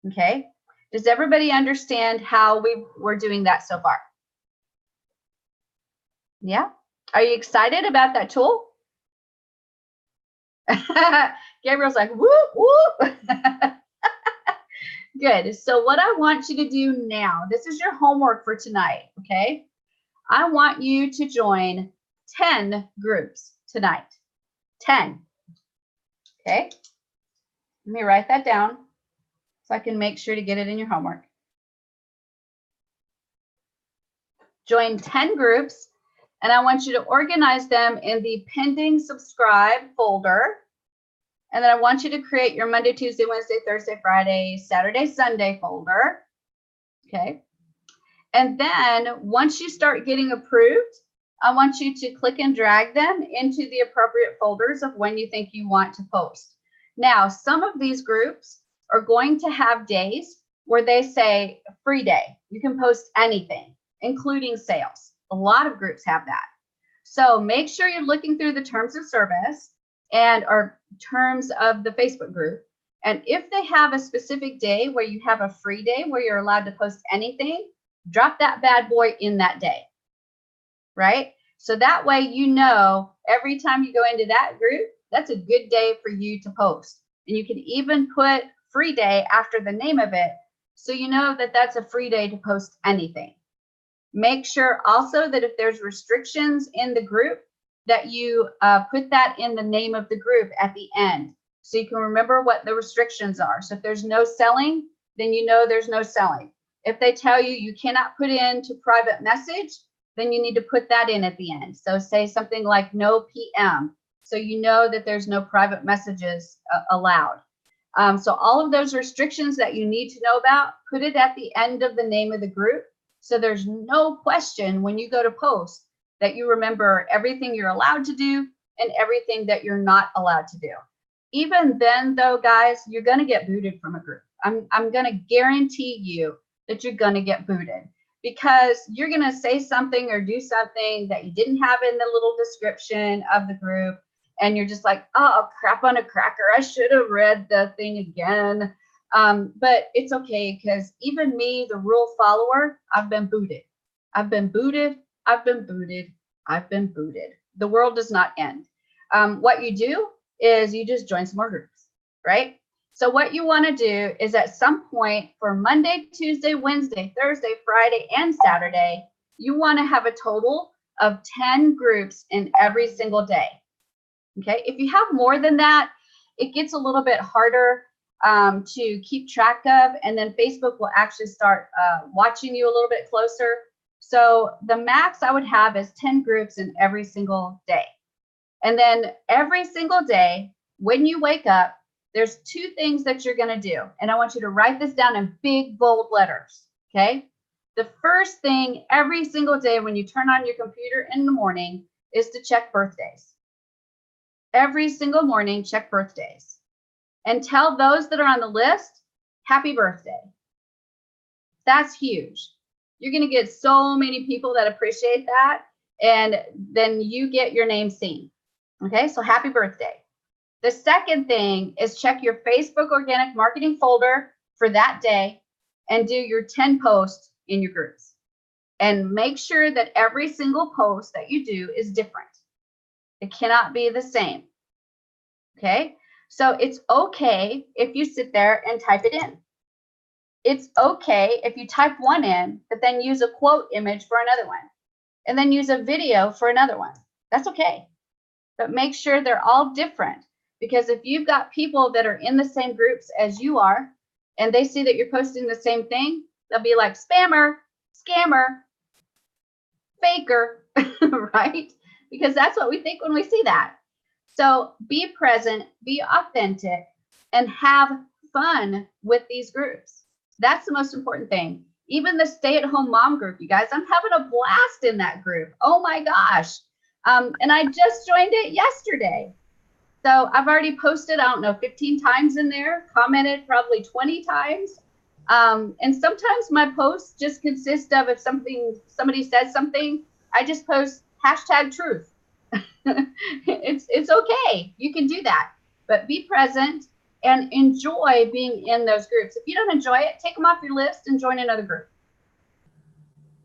Okay? Does everybody understand how we're doing that so far? Yeah? Are you excited about that tool? Gabriel's like, whoop, whoop. Good. So what I want you to do now, this is your homework for tonight, okay? I want you to join 10 groups tonight. 10. Okay? Let me write that down so I can make sure to get it in your homework. Join 10 groups, and I want you to organize them in the pending subscribe folder. And then I want you to create your Monday, Tuesday, Wednesday, Thursday, Friday, Saturday, Sunday folder. Okay. And then once you start getting approved, I want you to click and drag them into the appropriate folders of when you think you want to post. Now, some of these groups are going to have days where they say free day. You can post anything, including sales. A lot of groups have that. So make sure you're looking through the terms of service or terms of the Facebook group. And if they have a specific day where you have a free day where you're allowed to post anything, drop that bad boy in that day, right? So that way, you know, every time you go into that group, that's a good day for you to post. And you can even put free day after the name of it, so you know that that's a free day to post anything. Make sure also that if there's restrictions in the group, that you put that in the name of the group at the end, so you can remember what the restrictions are. So if there's no selling, then you know there's no selling. If they tell you you cannot put into private message, then you need to put that in at the end. So say something like no PM, so you know that there's no private messages allowed. So all of those restrictions that you need to know about, put it at the end of the name of the group, so there's no question when you go to post that you remember everything you're allowed to do and everything that you're not allowed to do. Even then, though, guys, you're going to get booted from a group. I'm going to guarantee you that you're going to get booted, because you're going to say something or do something that you didn't have in the little description of the group. And you're just like, oh, crap on a cracker. I should have read the thing again. But it's okay, because even me, the rule follower, I've been booted. I've been booted. I've been booted. I've been booted. The world does not end. What you do is you just join some more groups, right? So what you want to do is at some point for Monday, Tuesday, Wednesday, Thursday, Friday, and Saturday, you want to have a total of 10 groups in every single day. Okay. If you have more than that, it gets a little bit harder to keep track of, and then Facebook will actually start watching you a little bit closer. So the max I would have is 10 groups in every single day. And then every single day when you wake up, there's two things that you're going to do. And I want you to write this down in big, bold letters. Okay. The first thing every single day when you turn on your computer in the morning is to check birthdays. Every single morning, check birthdays. And tell those that are on the list, happy birthday. That's huge. You're going to get so many people that appreciate that. And then you get your name seen. Okay, so happy birthday. The second thing is check your Facebook organic marketing folder for that day and do your 10 posts in your groups. And make sure that every single post that you do is different. It cannot be the same. Okay, so it's okay if you sit there and type it in. It's okay if you type one in, but then use a quote image for another one, and then use a video for another one. That's okay. But make sure they're all different, because if you've got people that are in the same groups as you are, and they see that you're posting the same thing, they'll be like, spammer, scammer, faker, right? Because that's what we think when we see that. So be present, be authentic, and have fun with these groups. That's the most important thing. Even the stay-at-home mom group, you guys, I'm having a blast in that group. Oh my gosh. And I just joined it yesterday. So I've already posted, I don't know, 15 times in there, commented probably 20 times. And sometimes my posts just consist of, if somebody says something, I just post #truth. It's okay. You can do that, but be present and enjoy being in those groups. If you don't enjoy it, take them off your list and join another group.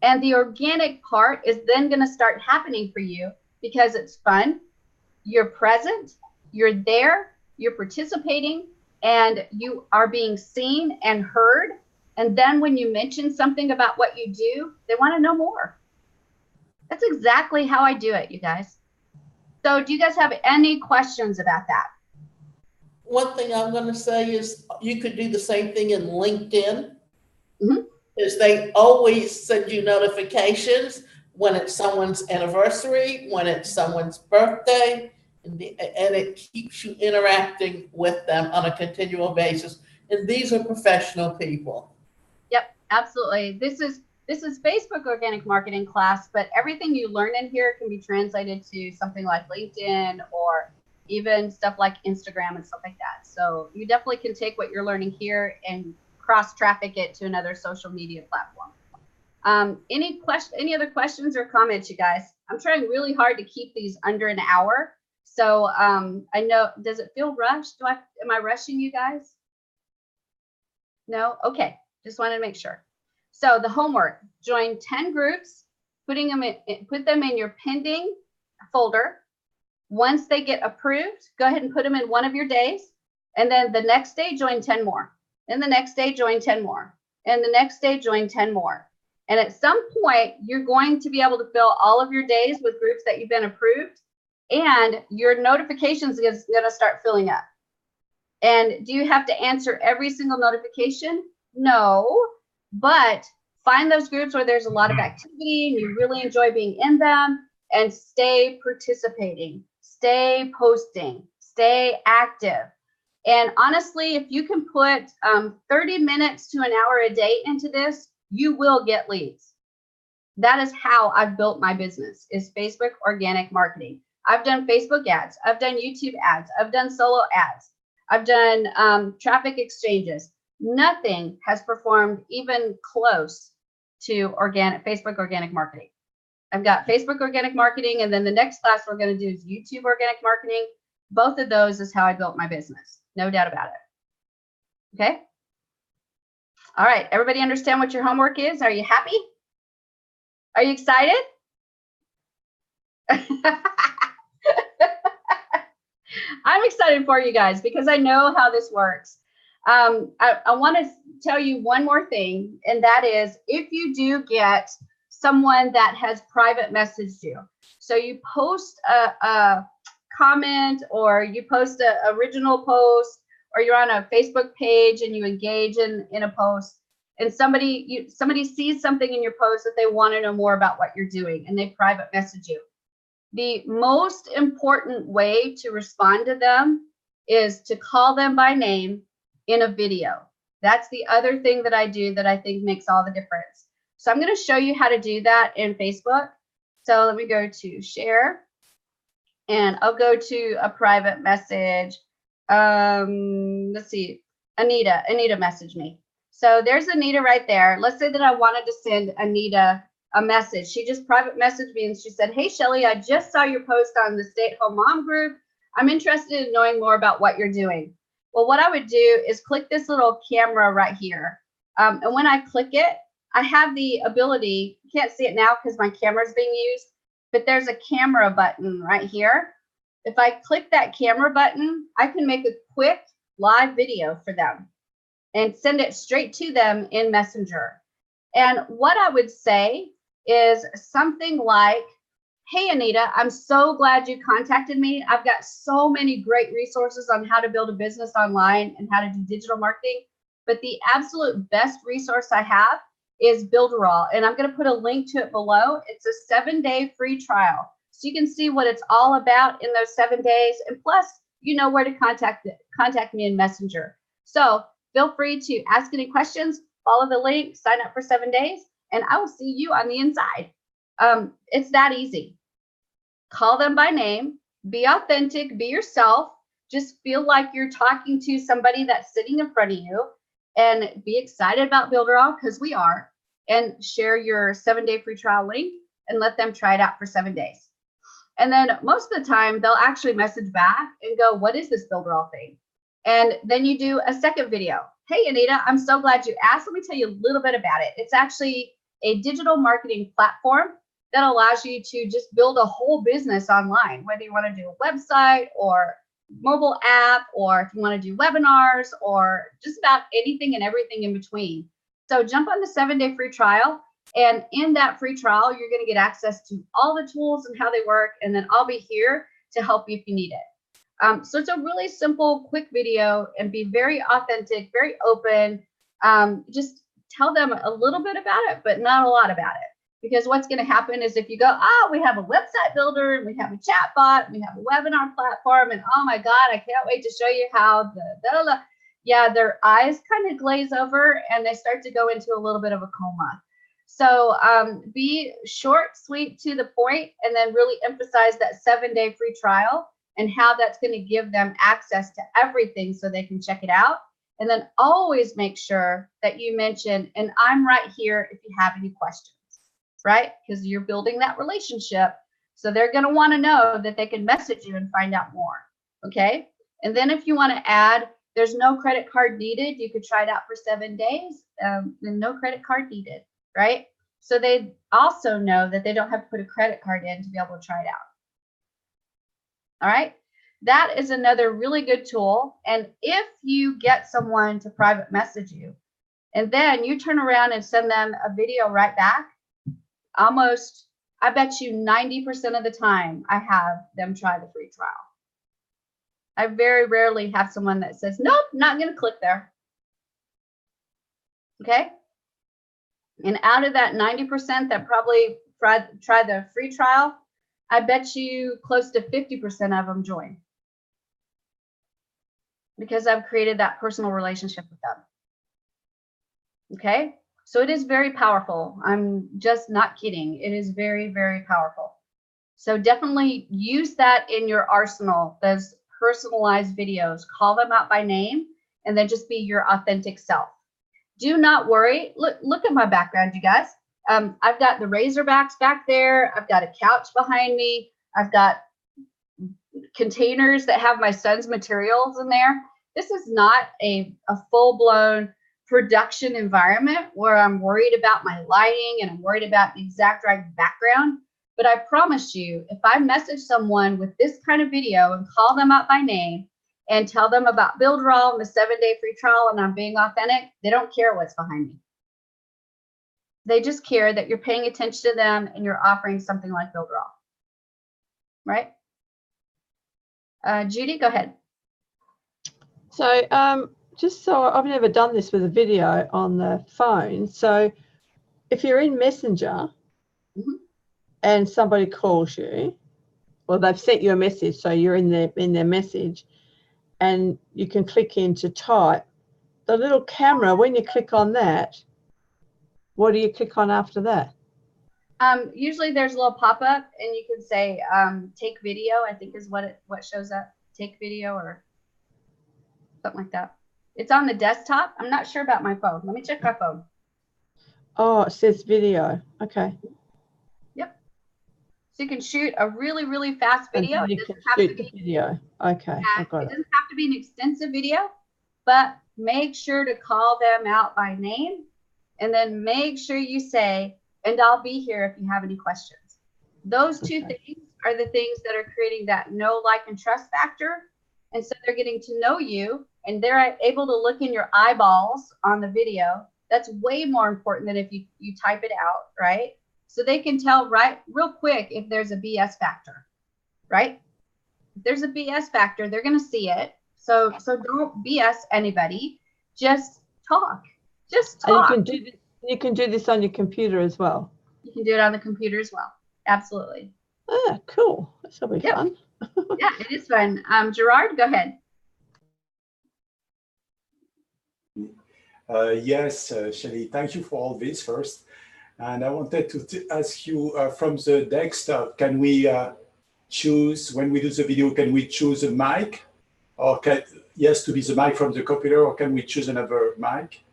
And the organic part is then going to start happening for you because it's fun. You're present, you're there, you're participating, and you are being seen and heard. And then when you mention something about what you do, they want to know more. That's exactly how I do it, you guys. So do you guys have any questions about that? One thing I'm going to say is you could do the same thing in LinkedIn. Is they always send you notifications when it's someone's anniversary, when it's someone's birthday, and it keeps you interacting with them on a continual basis. And these are professional people. Yep, absolutely. This is Facebook organic marketing class, but everything you learn in here can be translated to something like LinkedIn or even stuff like Instagram and stuff like that. So you definitely can take what you're learning here and cross traffic it to another social media platform. Any other questions or comments, you guys? I'm trying really hard to keep these under an hour. So I know, does it feel rushed? Am I rushing you guys? No? Okay. Just wanted to make sure. So the homework, join 10 groups, put them in your pending folder. Once they get approved, go ahead and put them in one of your days. And then the next day, join 10 more. And the next day, join 10 more. And the next day, join 10 more. And at some point, you're going to be able to fill all of your days with groups that you've been approved. And your notifications is going to start filling up. And do you have to answer every single notification? No. But find those groups where there's a lot of activity and you really enjoy being in them, and stay participating, stay posting, stay active. And honestly, if you can put 30 minutes to an hour a day into this, you will get leads. That is how I've built my business, is Facebook organic marketing. I've done Facebook ads. I've done YouTube ads. I've done solo ads. I've done traffic exchanges. Nothing has performed even close to Facebook organic marketing. I've got Facebook organic marketing, and then the next class we're going to do is YouTube organic marketing. Both of those is how I built my business. No doubt about it. Okay. All right. Everybody understand what your homework is? Are you happy? Are you excited? I'm excited for you guys because I know how this works. I want to tell you one more thing, and that is if you do get someone that has private messaged you, so you post a comment or you post an original post, or you're on a Facebook page and you engage in a post, and somebody sees something in your post that they want to know more about what you're doing, and they private message you. The most important way to respond to them is to call them by name in a video. That's the other thing that I do that I think makes all the difference. So I'm going to show you how to do that in Facebook. So let me go to share, and I'll go to a private message. Let's see, Anita messaged me. So there's Anita right there. Let's say that I wanted to send Anita a message. She just private messaged me and she said, "Hey Shelly, I just saw your post on the stay-at-home mom group. I'm interested in knowing more about what you're doing." Well, what I would do is click this little camera right here. And when I click it, I have the ability, you can't see it now because my camera is being used, but there's a camera button right here. If I click that camera button, I can make a quick live video for them and send it straight to them in Messenger. And what I would say is something like, "Hey, Anita, I'm so glad you contacted me. I've got so many great resources on how to build a business online and how to do digital marketing. But the absolute best resource I have is Builderall. And I'm going to put a link to it below. It's a 7-day free trial. So you can see what it's all about in those 7 days. And plus, you know where to contact me in Messenger. So feel free to ask any questions, follow the link, sign up for 7 days, and I will see you on the inside." It's that easy. Call them by name, be authentic, be yourself, just feel like you're talking to somebody that's sitting in front of you, and be excited about Builderall, because we are, and share your 7-day free trial link and let them try it out for 7 days. And then most of the time they'll actually message back and go, "What is this Builderall thing?" And then you do a second video. "Hey, Anita, I'm so glad you asked. Let me tell you a little bit about it. It's actually a digital marketing platform that allows you to just build a whole business online, whether you want to do a website or mobile app, or if you want to do webinars or just about anything and everything in between." So jump on the 7-day free trial. And in that free trial, you're going to get access to all the tools and how they work. And then I'll be here to help you if you need it. So it's a really simple, quick video, and be very authentic, very open. Just tell them a little bit about it, but not a lot about it. Because what's going to happen is if you go, "Oh, we have a website builder, and we have a chat bot, and we have a webinar platform, and oh my God, I can't wait to show you how yeah, their eyes kind of glaze over and they start to go into a little bit of a coma. So be short, sweet, to the point, and then really emphasize that 7-day free trial and how that's going to give them access to everything so they can check it out. And then always make sure that you mention, "And I'm right here if you have any questions," right? Because you're building that relationship. So they're going to want to know that they can message you and find out more. Okay. And then if you want to add, "There's no credit card needed. You could try it out for 7 days. And no credit card needed," right? So they also know that they don't have to put a credit card in to be able to try it out. All right. That is another really good tool. And if you get someone to private message you, and then you turn around and send them a video right back, almost, I bet you 90% of the time, I have them try the free trial. I very rarely have someone that says, "Nope, not going to click there." Okay. And out of that 90% that probably try the free trial, I bet you close to 50% of them join, because I've created that personal relationship with them. Okay. So it is very powerful. I'm just not kidding. It is very, very powerful. So definitely use that in your arsenal, those personalized videos. Call them out by name and then just be your authentic self. Do not worry. Look at my background, you guys. I've got the Razorbacks back there. I've got a couch behind me. I've got containers that have my son's materials in there. This is not a full-blown production environment where I'm worried about my lighting and I'm worried about the exact right background. But I promise you, if I message someone with this kind of video and call them out by name and tell them about Builderall and the 7-day free trial and I'm being authentic, they don't care what's behind me. They just care that you're paying attention to them and you're offering something like Builderall, right? Judy, go ahead. So just so I've never done this with a video on the phone. So if you're in Messenger and somebody calls you, well, they've sent you a message, so you're in their message, and you can click in to type. The little camera, when you click on that, what do you click on after that? Usually there's a little pop-up and you can say take video, I think is what shows up. Take video or something like that. It's on the desktop. I'm not sure about my phone. Let me check my phone. Oh, it says video. Okay. Yep. So you can shoot a really, really fast video. And you can shoot the video. Okay, I got it it. doesn't have to be an extensive video, but make sure to call them out by name, and then make sure you say, and I'll be here if you have any questions. Those two things are the things that are creating that know, like, and trust factor. And so they're getting to know you and they're able to look in your eyeballs on the video. That's way more important than if you type it out, right? So they can tell real quick if there's a BS factor, right? If there's a BS factor, they're going to see it. So don't BS anybody. Just talk. Just talk. And you can do this on your computer as well. You can do it on the computer as well. Absolutely. Ah, cool. This will be fun. Yeah, it is fun. Gerard, go ahead. Yes, Shelly, thank you for all this first. And I wanted to ask you from the desktop, can we choose, when we do the video, can we choose a mic? Or yes, to be the mic from the computer, or can we choose another mic?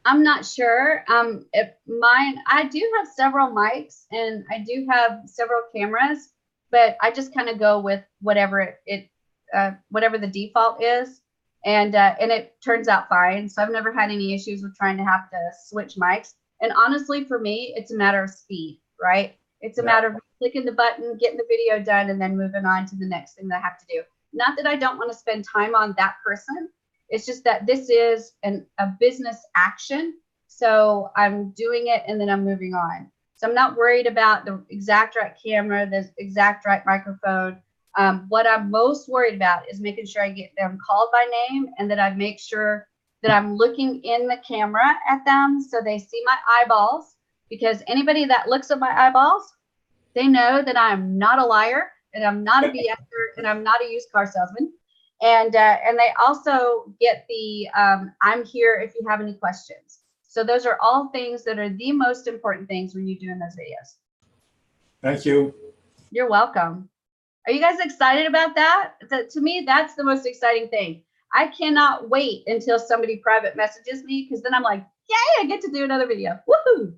I'm not sure. I do have several mics and I do have several cameras, but I just kind of go with whatever whatever the default is, and it turns out fine. So I've never had any issues with trying to have to switch mics. And honestly, for me, it's a matter of speed, right? It's a matter of clicking the button, getting the video done, and then moving on to the next thing that I have to do. Not that I don't want to spend time on that person. It's just that this is a business action. So I'm doing it and then I'm moving on. So I'm not worried about the exact right camera, the exact right microphone. What I'm most worried about is making sure I get them called by name and that I make sure that I'm looking in the camera at them so they see my eyeballs, because anybody that looks at my eyeballs, they know that I'm not a liar and I'm not a BSer and I'm not a used car salesman. And they also get the I'm here if you have any questions. So those are all things that are the most important things when you're doing those videos. Thank you. You're welcome. Are you guys excited about that? To me, that's the most exciting thing. I cannot wait until somebody private messages me, because then I'm like, yay, I get to do another video. Woohoo!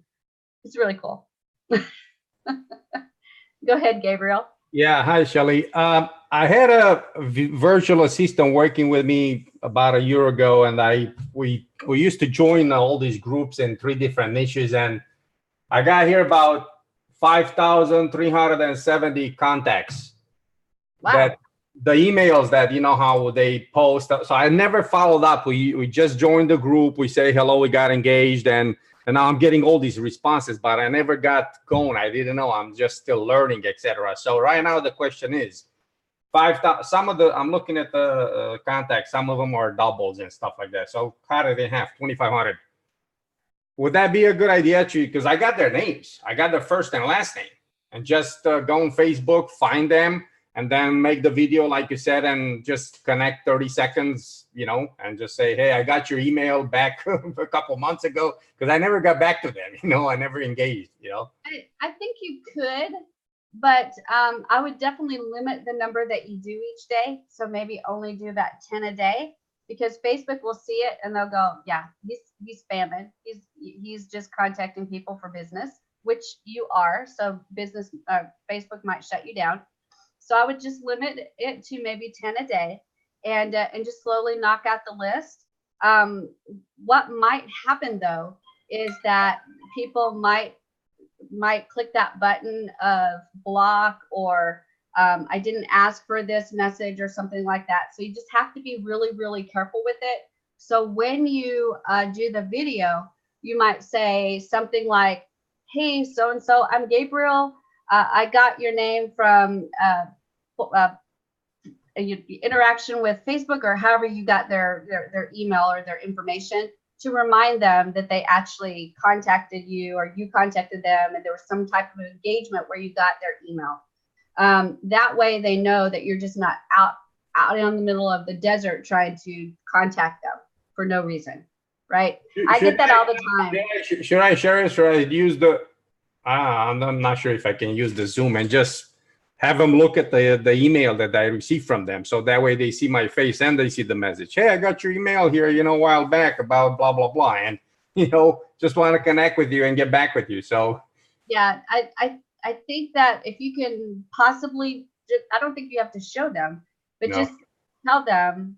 It's really cool. Go ahead, Gabriel. Yeah, hi, Shelly. I had a virtual assistant working with me about a year ago, and we used to join all these groups in 3 different niches, and I got here about 5,370 contacts. Wow. That the emails that, you know, how they post. So I never followed up. We just joined the group. We say hello. We got engaged, and now I'm getting all these responses, but I never got going. I didn't know. I'm just still learning, etc. So right now the question is, 5,000. Some of the, I'm looking at the contacts. Some of them are doubles and stuff like that. So cut it in half, 2,500. Would that be a good idea to you? Because I got their names. I got their first and last name, and just go on Facebook, find them, and then make the video like you said, and just connect 30 seconds, you know, and just say, hey, I got your email back a couple months ago, because I never got back to them, you know, I never engaged, you know. I think you could, but I would definitely limit the number that you do each day. So maybe only do about 10 a day. because Facebook will see it and they'll go, yeah, he's spamming. He's just contacting people for business, which you are. So Facebook might shut you down. So I would just limit it to maybe 10 a day and just slowly knock out the list. What might happen though is that people might click that button of block or I didn't ask for this message or something like that. So you just have to be really, really careful with it. So when you do the video, you might say something like, hey, so-and-so, I'm Gabriel. I got your name from interaction with Facebook or however you got their email or their information, to remind them that they actually contacted you or you contacted them and there was some type of engagement where you got their email. That way they know that you're just not out in the middle of the desert trying to contact them for no reason, right? I get that all the time. Should I share it? Should I use the, I'm not sure if I can use the Zoom and just have them look at the email that I received from them. So that way they see my face and they see the message. Hey, I got your email here, a while back about blah, blah, blah. And, just want to connect with you and get back with you. So. Yeah, I think that if you can possibly, I don't think you have to show them, but just tell them,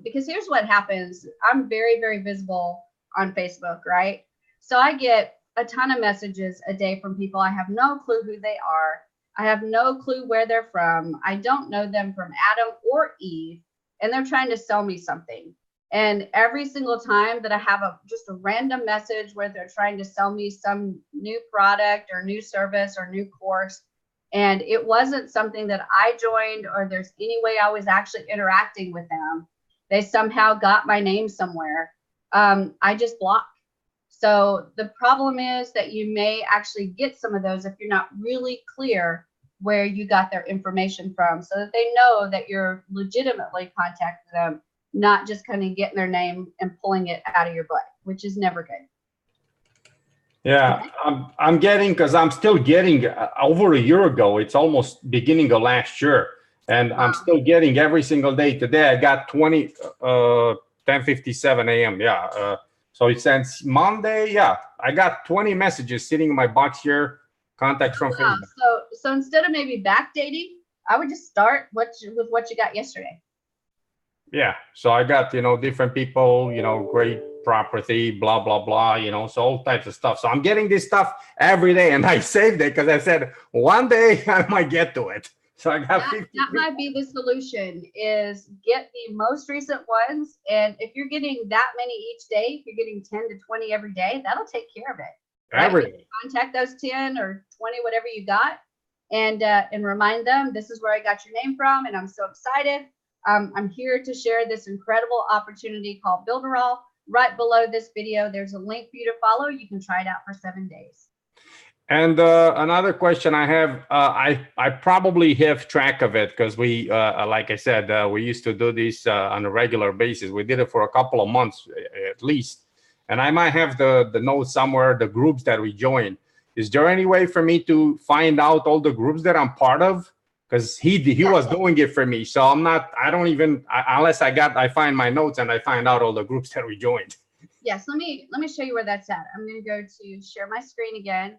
because here's what happens. I'm very, very visible on Facebook, right? So I get a ton of messages a day from people. I have no clue who they are. I have no clue where they're from. I don't know them from Adam or Eve, and they're trying to sell me something. And every single time that I have just a random message where they're trying to sell me some new product or new service or new course, and it wasn't something that I joined or there's any way I was actually interacting with them, they somehow got my name somewhere, I just block. So the problem is that you may actually get some of those if you're not really clear where you got their information from, so that they know that you're legitimately contacting them, not just kind of getting their name and pulling it out of your butt, which is never good. Yeah, I'm getting, because I'm still getting over a year ago, it's almost beginning of last year, and I'm still getting every single day. Today I got 10:57 a.m. Yeah, so it since Monday, I got 20 messages sitting in my box here, contacts from Facebook. So instead of maybe backdating, I would just start with what you got yesterday. Yeah, so I got, different people, great property, blah, blah, blah, so all types of stuff. So I'm getting this stuff every day, and I saved it because I said one day I might get to it. So I got 50. That might be the solution, is get the most recent ones. And if you're getting that many each day, if you're getting 10 to 20 every day, that'll take care of it. Right? Every day. Contact those 10 or 20, whatever you got, and remind them, this is where I got your name from, and I'm so excited. I'm here to share this incredible opportunity called Builderall. Right below this video, there's a link for you to follow. You can try it out for 7 days. And another question I have, I probably have track of it because we, like I said, we used to do this on a regular basis. We did it for a couple of months at least. And I might have the note somewhere, the groups that we joined. Is there any way for me to find out all the groups that I'm part of? Because he was doing it for me. So I don't even, unless I find my notes and I find out all the groups that we joined. Yes, let me show you where that's at. I'm going to go to share my screen again.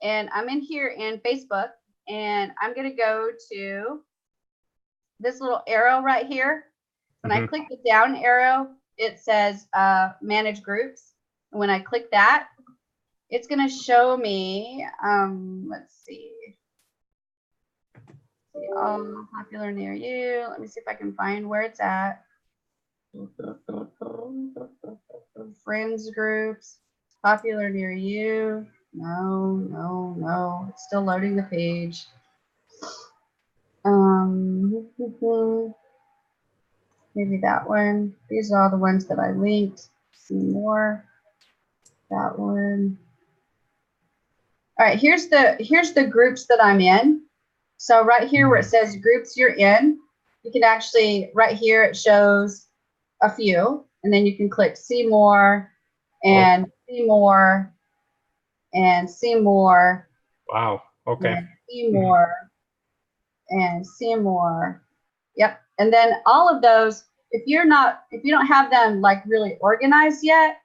And I'm in here in Facebook, and I'm going to go to this little arrow right here. When I click the down arrow, it says manage groups. And when I click that, it's going to show me, let's see. All popular near you. Let me see if I can find where it's at. Friends groups, popular near you. No. It's still loading the page. Maybe that one. These are all the ones that I linked. See more. That one. All right, here's the groups that I'm in. So right here where it says groups you're in, you can actually, right here it shows a few, and then you can click see more and see more and see more. Wow, okay. And see more and see more. Yep, and then all of those, if you don't have them like really organized yet,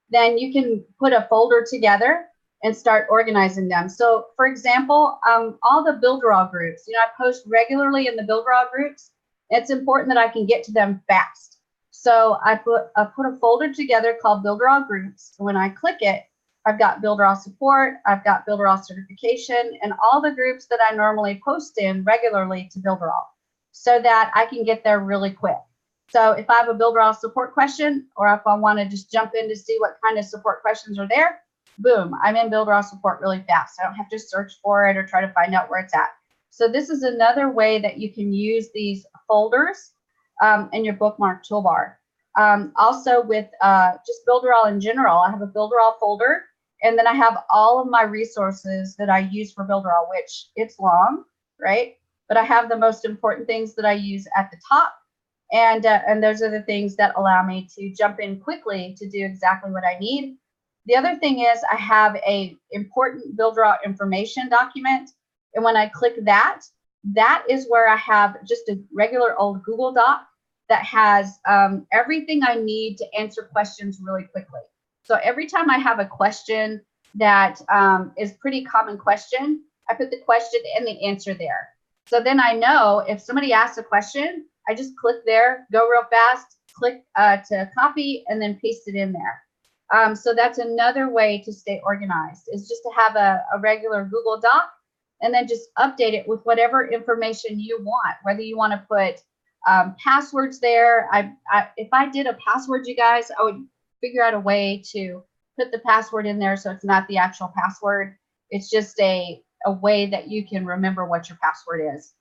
then you can put a folder together and start organizing them. So for example, all the Builderall groups, I post regularly in the Builderall groups. It's important that I can get to them fast. So I put a folder together called Builderall groups. When I click it, I've got Builderall support, I've got Builderall certification, and all the groups that I normally post in regularly to Builderall, so that I can get there really quick. So if I have a Builderall support question, or if I want to just jump in to see what kind of support questions are there, boom, I'm in Builderall support really fast. I don't have to search for it or try to find out where it's at. So this is another way that you can use these folders in your bookmark toolbar. Also with just Builderall in general, I have a Builderall folder, and then I have all of my resources that I use for Builderall, which it's long, right? But I have the most important things that I use at the top. And those are the things that allow me to jump in quickly to do exactly what I need. The other thing is I have a important Builderall information document. And when I click that, that is where I have just a regular old Google Doc that has everything I need to answer questions really quickly. So every time I have a question that is pretty common question, I put the question and the answer there. So then I know if somebody asks a question, I just click there, go real fast, click to copy, and then paste it in there. So that's another way to stay organized, is just to have a regular Google Doc and then just update it with whatever information you want, whether you want to put passwords there. If I did a password, you guys, I would figure out a way to put the password in there so it's not the actual password. It's just a way that you can remember what your password is,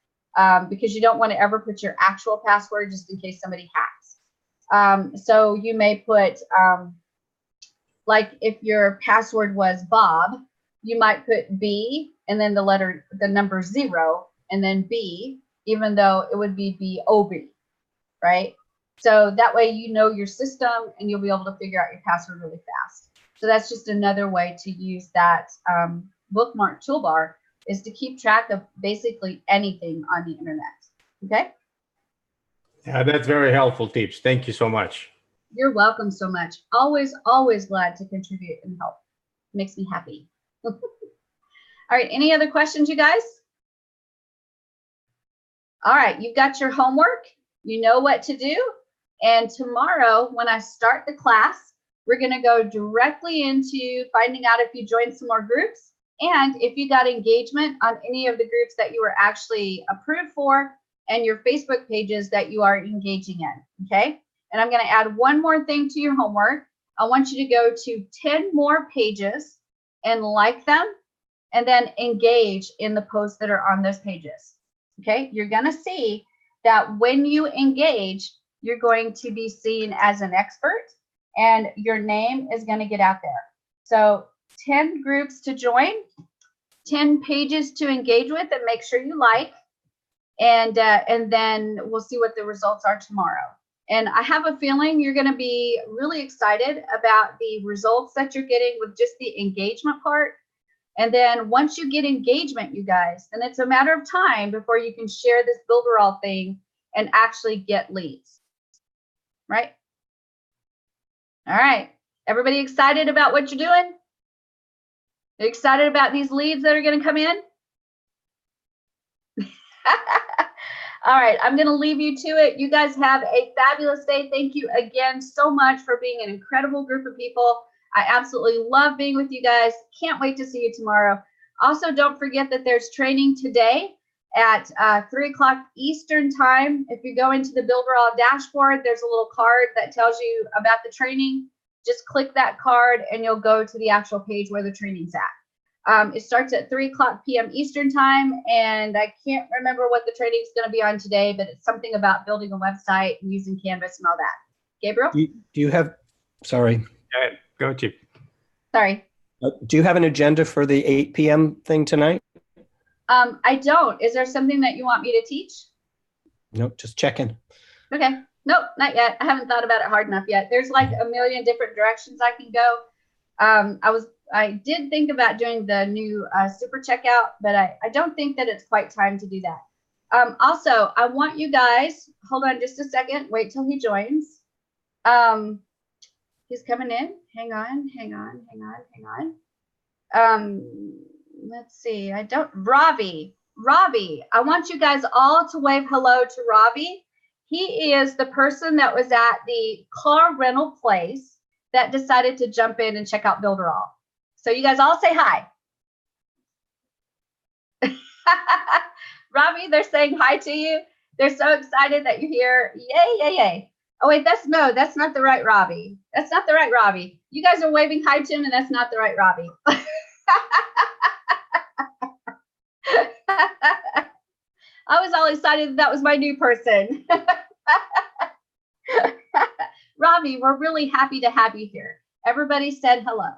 because you don't want to ever put your actual password just in case somebody hacks. So you may put, like if your password was Bob, you might put B and then the number 0 and then B, even though it would be B-O-B, right? So that way you know your system and you'll be able to figure out your password really fast. So that's just another way to use that bookmark toolbar, is to keep track of basically anything on the internet. Okay? Yeah, that's very helpful tips. Thank you so much. You're welcome so much. Always, always glad to contribute and help. Makes me happy. All right, any other questions, you guys? All right, you've got your homework. You know what to do. And tomorrow, when I start the class, we're going to go directly into finding out if you joined some more groups and if you got engagement on any of the groups that you were actually approved for and your Facebook pages that you are engaging in. Okay. And I'm going to add one more thing to your homework. I want you to go to 10 more pages and like them, and then engage in the posts that are on those pages. Okay. You're going to see that when you engage, you're going to be seen as an expert and your name is going to get out there. So 10 groups to join, 10 pages to engage with and make sure you like, and then we'll see what the results are tomorrow. And I have a feeling you're going to be really excited about the results that you're getting with just the engagement part. And then once you get engagement, you guys, then it's a matter of time before you can share this Builderall thing and actually get leads. Right? All right. Everybody excited about what you're doing? Excited about these leads that are going to come in? All right, I'm going to leave you to it. You guys have a fabulous day. Thank you again so much for being an incredible group of people. I absolutely love being with you guys. Can't wait to see you tomorrow. Also, don't forget that there's training today at 3 o'clock Eastern time. If you go into the Builderall dashboard, there's a little card that tells you about the training. Just click that card and you'll go to the actual page where the training's at. It starts at 3 o'clock p.m. Eastern time, and I can't remember what the training is going to be on today, but it's something about building a website and using Canvas and all that. Gabriel? Do you have, sorry. Go to. Sorry. Do you have an agenda for the 8 p.m. thing tonight? I don't. Is there something that you want me to teach? Nope, just checking. Okay. Nope, not yet. I haven't thought about it hard enough yet. There's like a million different directions I can go. I did think about doing the new super checkout, but I don't think that it's quite time to do that. Also, I want you guys, hold on just a second. Wait till he joins. He's coming in. Hang on. Let's see. Ravi, I want you guys all to wave hello to Ravi. He is the person that was at the car rental place that decided to jump in and check out Builderall. So you guys all say hi. Ravi, they're saying hi to you. They're so excited that you're here. Yay. Oh, wait, that's not the right Ravi. That's not the right Ravi. You guys are waving hi to him, and that's not the right Ravi. I was all excited that was my new person. Ravi, we're really happy to have you here. Everybody said hello.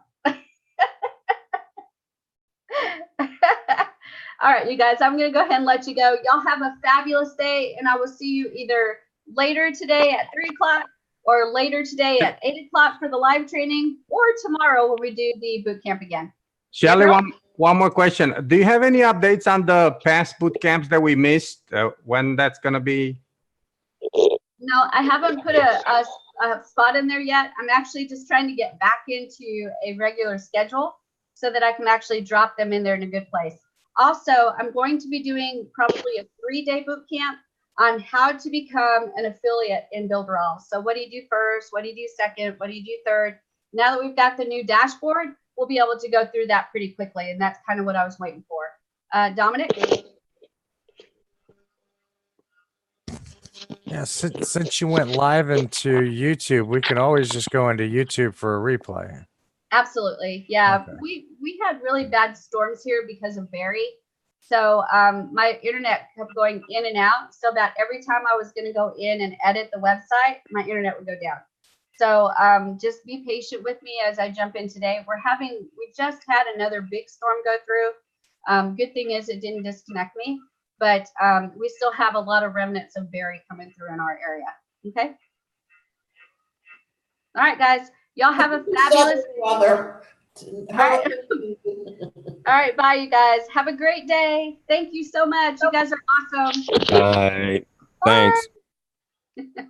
All right, you guys, I'm going to go ahead and let you go. Y'all have a fabulous day, and I will see you either later today at 3 o'clock or later today at 8 o'clock for the live training, or tomorrow when we do the boot camp again. Shelly, one more question. Do you have any updates on the past boot camps that we missed? When that's going to be? No, I haven't put a spot in there yet. I'm actually just trying to get back into a regular schedule so that I can actually drop them in there in a good place. Also, I'm going to be doing probably a 3-day boot camp on how to become an affiliate in Builderall. So what do you do first? What do you do second? What do you do third? Now that we've got the new dashboard, we'll be able to go through that pretty quickly. And that's kind of what I was waiting for. Dominic? Yeah, since you went live into YouTube, we can always just go into YouTube for a replay. Absolutely. Yeah. Okay. We had really bad storms here because of Barry. So my internet kept going in and out, so that every time I was going to go in and edit the website, my internet would go down. So just be patient with me as I jump in today. We just had another big storm go through. Good thing is it didn't disconnect me, but we still have a lot of remnants of Barry coming through in our area. Okay. All right, guys. Y'all have a fabulous weather. All right. All right, bye, you guys. Have a great day. Thank you so much. You guys are awesome. Bye. Thanks. Bye.